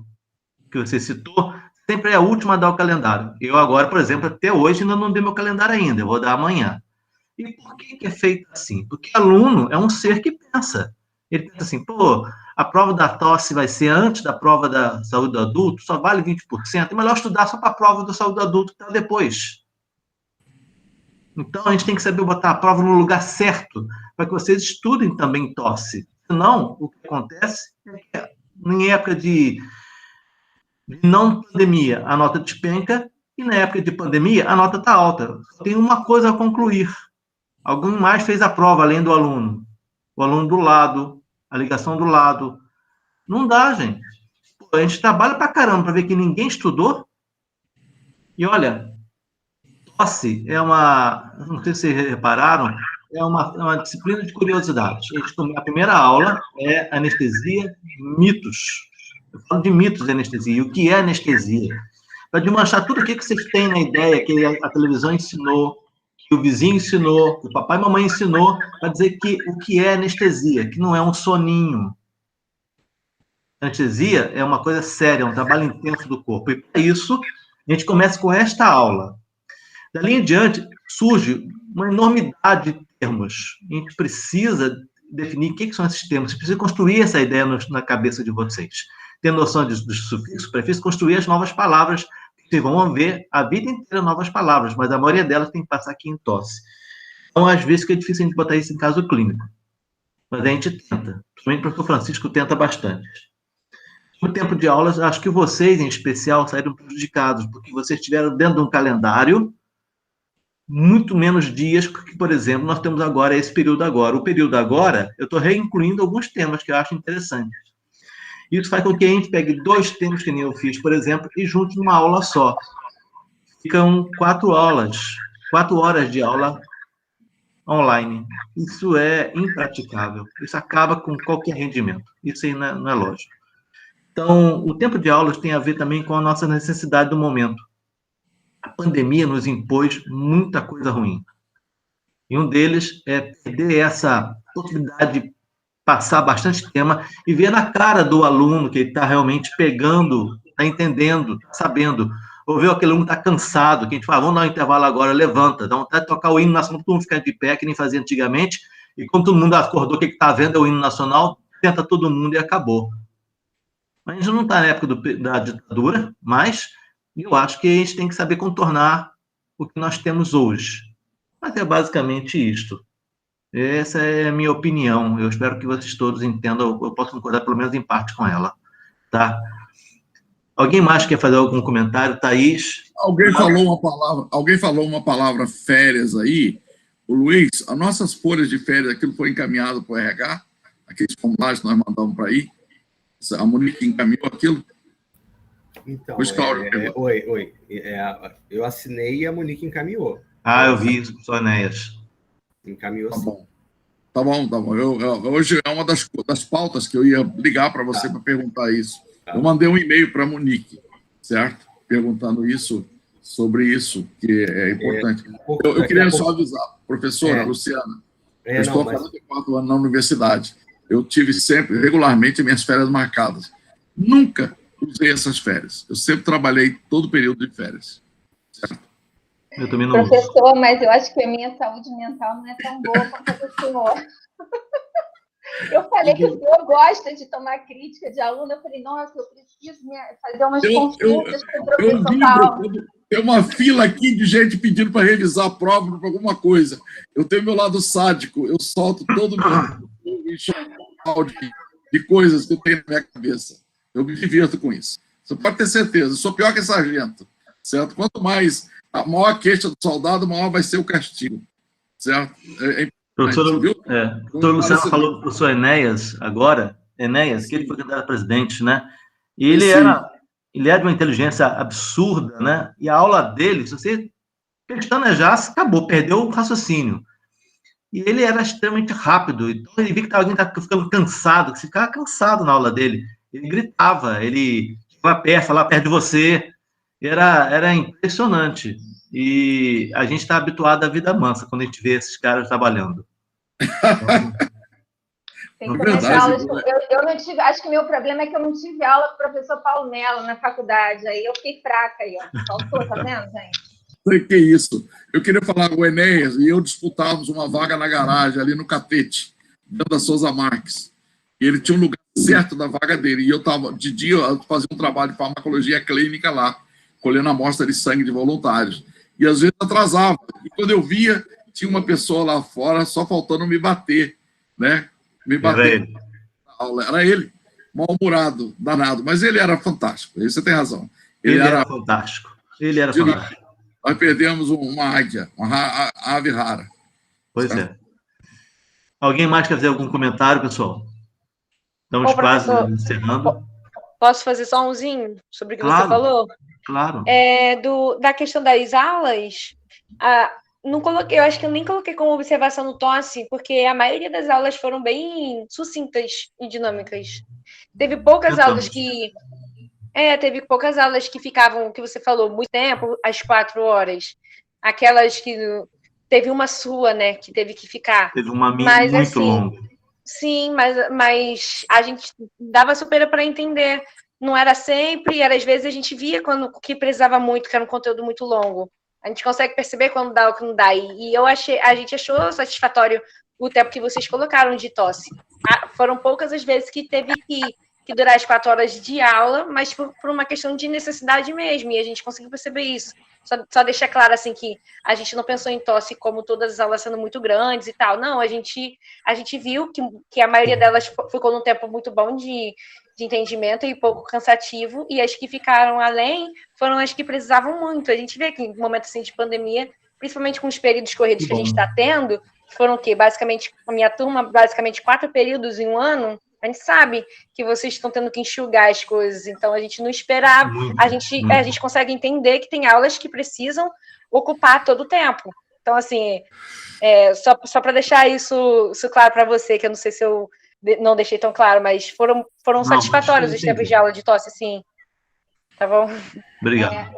que você citou, sempre é a última a dar o calendário. Eu agora, por exemplo, até hoje ainda não dei meu calendário ainda, eu vou dar amanhã. E por que é feito assim? Porque aluno é um ser que pensa. Ele pensa assim, a prova da tosse vai ser antes da prova da saúde do adulto, só vale 20%, é melhor estudar só para a prova da saúde do adulto que está depois. Então, a gente tem que saber botar a prova no lugar certo, para que vocês estudem também tosse. Senão, o que acontece é que, em época de não pandemia, a nota despenca, e na época de pandemia, a nota está alta. Tem uma coisa a concluir. Alguém mais fez a prova, além do aluno. O aluno do lado, a ligação do lado. Não dá, gente. A gente trabalha pra caramba para ver que ninguém estudou. E olha, tosse é não sei se vocês repararam, é uma disciplina de curiosidades. A primeira aula é anestesia, mitos. Eu falo de mitos de anestesia. E o que é anestesia? Para demonstrar tudo o que vocês têm na ideia, que a televisão ensinou, que o vizinho ensinou, que o papai e mamãe ensinou, para dizer o que é anestesia, que não é um soninho. Anestesia é uma coisa séria, é um trabalho intenso do corpo. E para isso, a gente começa com esta aula. Dali em diante, surge uma enormidade de termos. A gente precisa definir o que são esses termos. Você precisa construir essa ideia na cabeça de vocês. Ter noção dos sufixos, prefixos, construir as novas palavras. Vocês vão ver a vida inteira novas palavras, mas a maioria delas tem que passar aqui em tosse. Então, às vezes, é difícil a gente botar isso em caso clínico. Mas a gente tenta. Principalmente o professor Francisco tenta bastante. No tempo de aulas, acho que vocês, em especial, saíram prejudicados, porque vocês estiveram dentro de um calendário muito menos dias, porque, por exemplo, nós temos agora esse período agora. O período agora, eu estou reincluindo alguns temas que eu acho interessantes. Isso faz com que a gente pegue 2 temas, que nem eu fiz, por exemplo, e junte numa aula só. Ficam 4 aulas. 4 horas de aula online. Isso é impraticável. Isso acaba com qualquer rendimento. Isso aí não é lógico. Então, o tempo de aulas tem a ver também com a nossa necessidade do momento. A pandemia nos impôs muita coisa ruim. E um deles é perder essa possibilidade de passar bastante tema e ver na cara do aluno que ele está realmente pegando, está entendendo, tá sabendo. Ou ver aquele aluno que está cansado, que a gente fala, vamos dar um intervalo agora, levanta, dá vontade de tocar o hino nacional, todo mundo fica de pé, que nem fazia antigamente, e quando todo mundo acordou, o que está vendo é o hino nacional, tenta todo mundo e acabou. A gente não está na época da ditadura, mas eu acho que a gente tem que saber contornar o que nós temos hoje. Mas é basicamente isto. Essa é a minha opinião. Eu espero que vocês todos entendam. Eu posso concordar pelo menos em parte com ela. Tá? Alguém mais quer fazer algum comentário? Thaís? Alguém falou uma palavra férias aí. O Luiz, as nossas folhas de férias, aquilo foi encaminhado para o RH? Aqueles formulários que nós mandamos para aí? A Monique encaminhou aquilo? Então, Oi. eu assinei e a Monique encaminhou. Eu vi isso, só Enéas. Encaminhou Tá sim. bom. Tá bom. Hoje é uma das pautas que eu ia ligar para você para perguntar isso. Eu mandei um e-mail para a Monique, certo? Perguntando sobre isso, que é importante. Eu queria só avisar, professora Luciana, eu estou há 44 anos na universidade. Eu tive sempre, regularmente, minhas férias marcadas. Nunca usei essas férias. Eu sempre trabalhei todo o período de férias. Certo? Eu também não uso. Professor, mas eu acho que a minha saúde mental não é tão boa quanto a do senhor. Eu falei que o senhor gosta de tomar crítica de aluno. Eu falei, nossa, eu preciso fazer umas consultas com o professor Paulo. Tem uma fila aqui de gente pedindo para revisar a prova para alguma coisa. Eu tenho meu lado sádico. Eu solto todo mundo de coisas que eu tenho na minha cabeça. Eu me divirto com isso. Você pode ter certeza. Eu sou pior que sargento. Certo? Quanto mais a maior queixa do soldado, maior vai ser o castigo. Certo? O professor Luciano falou do professor Enéas agora, que ele foi candidato a presidente, né? E ele era de uma inteligência absurda, né? E a aula dele, se você pestanejasse, acabou, perdeu o raciocínio. E ele era extremamente rápido, então ele via que alguém estava ficando cansado, que você ficava cansado na aula dele. Ele gritava, ele chegava lá perto de você, era impressionante. E a gente está habituado à vida mansa quando a gente vê esses caras trabalhando. Tem que começar aulas. Eu não tive, acho que o meu problema é que eu não tive aula com o professor Paulo Mello na faculdade. Aí eu fiquei fraca aí, ó. Faltou, tá vendo, gente? Que isso? Eu queria falar com o Enéas e eu disputávamos uma vaga na garagem, ali no Catete, dentro da Souza Marques. E ele tinha um lugar certo da vaga dele. E eu estava, de dia, eu fazia um trabalho de farmacologia clínica lá, colhendo amostra de sangue de voluntários. E às vezes atrasava. E quando eu via, tinha uma pessoa lá fora só faltando me bater, né? Me bater. Era ele. Mal-humorado, danado. Mas ele era fantástico. Aí você tem razão. Ele era fantástico. Ele era fantástico. Nós perdemos uma águia, uma ave rara. Pois é. Alguém mais quer fazer algum comentário, pessoal? Estamos quase encerrando. Posso fazer só umzinho sobre o que Claro, você falou? Claro. Da questão das aulas, não coloquei, eu acho que eu nem coloquei como observação no TOSSE, porque a maioria das aulas foram bem sucintas e dinâmicas. Teve poucas aulas que ficavam, que você falou, muito tempo, às 4 horas. Aquelas que teve uma sua, né, que teve que ficar. Teve uma muito assim, longa. Sim, mas a gente dava super para entender. Não era sempre, era às vezes a gente via quando que precisava muito, que era um conteúdo muito longo. A gente consegue perceber quando dá ou que não dá. E a gente achou satisfatório o tempo que vocês colocaram de TOSSE. Foram poucas as vezes que teve que durar as 4 horas de aula, mas por uma questão de necessidade mesmo, e a gente conseguiu perceber isso. Só deixar claro, assim, que a gente não pensou em TOSSE como todas as aulas sendo muito grandes e tal. Não, a gente viu que a maioria delas ficou num tempo muito bom de entendimento e pouco cansativo, e as que ficaram além foram as que precisavam muito. A gente vê que em momento assim, de pandemia, principalmente com os períodos corridos que a gente está tendo, foram o quê? Basicamente, a minha turma, basicamente 4 períodos em um ano. A gente sabe que vocês estão tendo que enxugar as coisas, então a gente não esperava, a gente consegue entender que tem aulas que precisam ocupar todo o tempo. Então, assim, só para deixar isso claro para você, que eu não sei se eu não deixei tão claro, mas foram satisfatórios os tempos de aula de tosse, sim. Tá bom? Obrigado.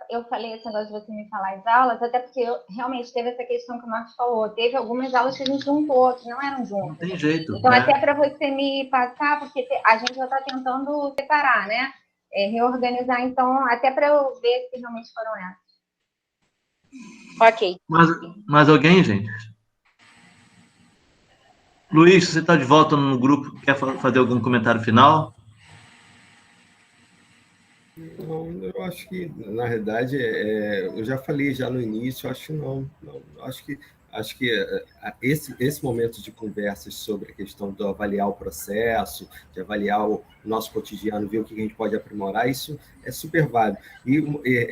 Eu falei esse negócio de você me falar as aulas, até porque realmente teve essa questão que o Marcos falou. Teve algumas aulas que a gente juntou, que não eram juntas. Não tem jeito. Então, até para você me passar, porque a gente já está tentando separar, né? Reorganizar, então, até para eu ver se realmente foram essas. Ok. Mais alguém, gente? Luiz, você está de volta no grupo, quer fazer algum comentário final? Não, eu acho que, na realidade, eu já falei já no início, acho que não. Acho que esse momento de conversas sobre a questão de avaliar o processo, de avaliar o nosso cotidiano, ver o que a gente pode aprimorar, isso é super válido. E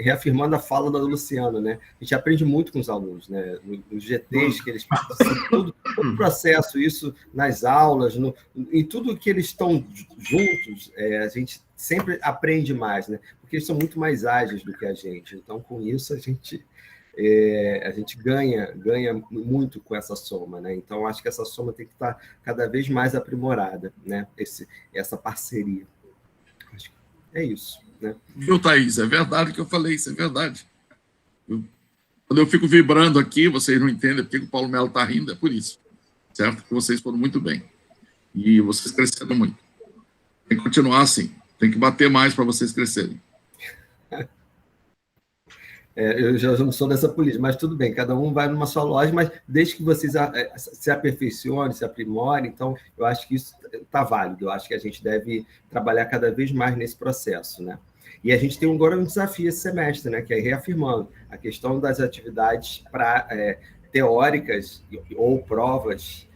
reafirmando a fala da Luciana, né? A gente aprende muito com os alunos, né? Nos GTs que eles participam, todo o processo, isso nas aulas, em tudo que eles estão juntos, a gente sempre aprende mais, né? Porque eles são muito mais ágeis do que a gente. Então, com isso, a gente ganha muito com essa soma, né? Então, acho que essa soma tem que estar cada vez mais aprimorada, né? Essa parceria. Acho que é isso, né? Viu, Thaís? É verdade o que eu falei, isso é verdade. Quando eu fico vibrando aqui, vocês não entendem porque o Paulo Melo está rindo, é por isso. Certo? Que vocês foram muito bem. E vocês cresceram muito. Tem que continuar assim. Tem que bater mais para vocês crescerem. Eu já não sou dessa política, mas tudo bem, cada um vai numa sua loja, mas desde que vocês se aperfeiçoem, se aprimorem, então eu acho que isso está válido, eu acho que a gente deve trabalhar cada vez mais nesse processo, né? E a gente tem agora um desafio esse semestre, né, que é reafirmando a questão das atividades teóricas ou provas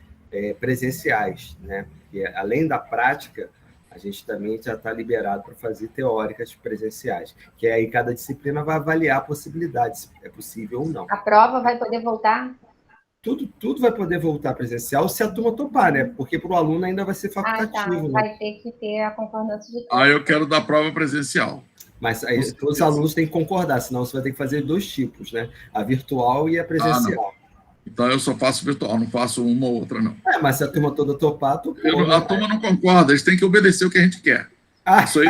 presenciais, né? E além da prática, a gente também já está liberado para fazer teóricas presenciais, que aí cada disciplina vai avaliar a possibilidade, se é possível ou não. A prova vai poder voltar? Tudo vai poder voltar presencial se a turma topar, né? Porque para o aluno ainda vai ser facultativo. Né? Vai ter que ter a concordância de todos. Eu quero dar prova presencial. Mas aí todos os alunos têm que concordar, senão você vai ter que fazer 2 tipos, né? A virtual e a presencial. Então, eu só faço virtual, não faço uma ou outra, não. Mas se a turma toda topar, a turma não concorda, eles têm que obedecer o que a gente quer. Isso aí,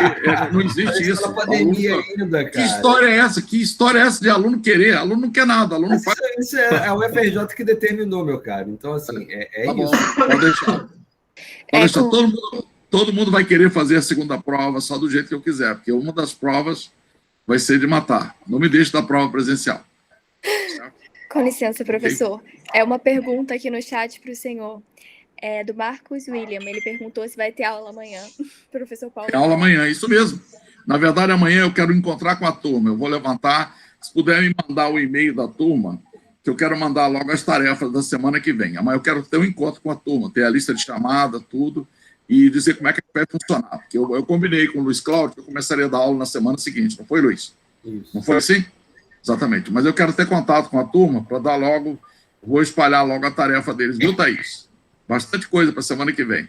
não existe isso. Pandemia ainda, cara. Que história é essa? Que história é essa de aluno querer? Aluno não quer nada, aluno não faz... Isso é o FRJ que determinou, meu cara. Então, assim, tá bom, isso. Pode deixar. Todo mundo vai querer fazer a segunda prova só do jeito que eu quiser, porque uma das provas vai ser de matar. Não me deixe dar prova presencial. Certo? Com licença, professor. É uma pergunta aqui no chat para o senhor. É do Marcos William. Ele perguntou se vai ter aula amanhã. Professor Paulo. Tem aula amanhã, isso mesmo. Na verdade, amanhã eu quero encontrar com a turma. Eu vou levantar, se puder me mandar o e-mail da turma, que eu quero mandar logo as tarefas da semana que vem. Amanhã eu quero ter um encontro com a turma, ter a lista de chamada, tudo, e dizer como é que vai funcionar. Porque eu combinei com o Luiz Cláudio que eu começaria a dar aula na semana seguinte. Não foi, Luiz? Isso. Não foi assim? Exatamente. Mas eu quero ter contato com a turma para dar logo, vou espalhar logo a tarefa deles, viu, Thaís? Bastante coisa para a semana que vem.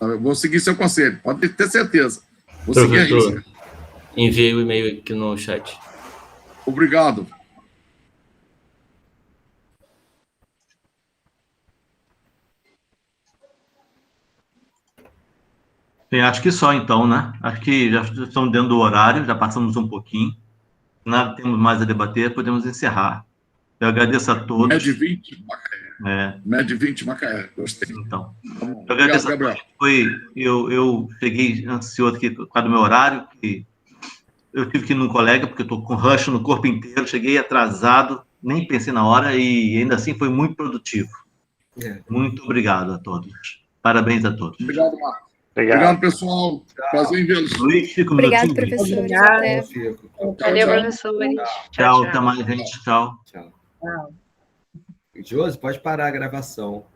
Eu vou seguir seu conselho, pode ter certeza. Vou seguir a risca. Enviei o e-mail aqui no chat. Obrigado. Acho que só então, né? Acho que já estamos dentro do horário, já passamos um pouquinho. Nada temos mais a debater, podemos encerrar. Eu agradeço a todos. MED 20, Macaé. MED 20, Macaé. Gostei. Então, eu agradeço a todos. Eu cheguei ansioso aqui por causa do meu horário, que eu tive que ir num colega, porque eu estou com rush no corpo inteiro, cheguei atrasado, nem pensei na hora, e ainda assim foi muito produtivo. Muito obrigado a todos. Parabéns a todos. Obrigado, Marcos. Obrigado, pessoal. Prazer em vê-los. Luiz, fica um Obrigado, minutinho. professores. Valeu, professores. Tchau, até mais, gente. Tchau. Josi, pode parar a gravação.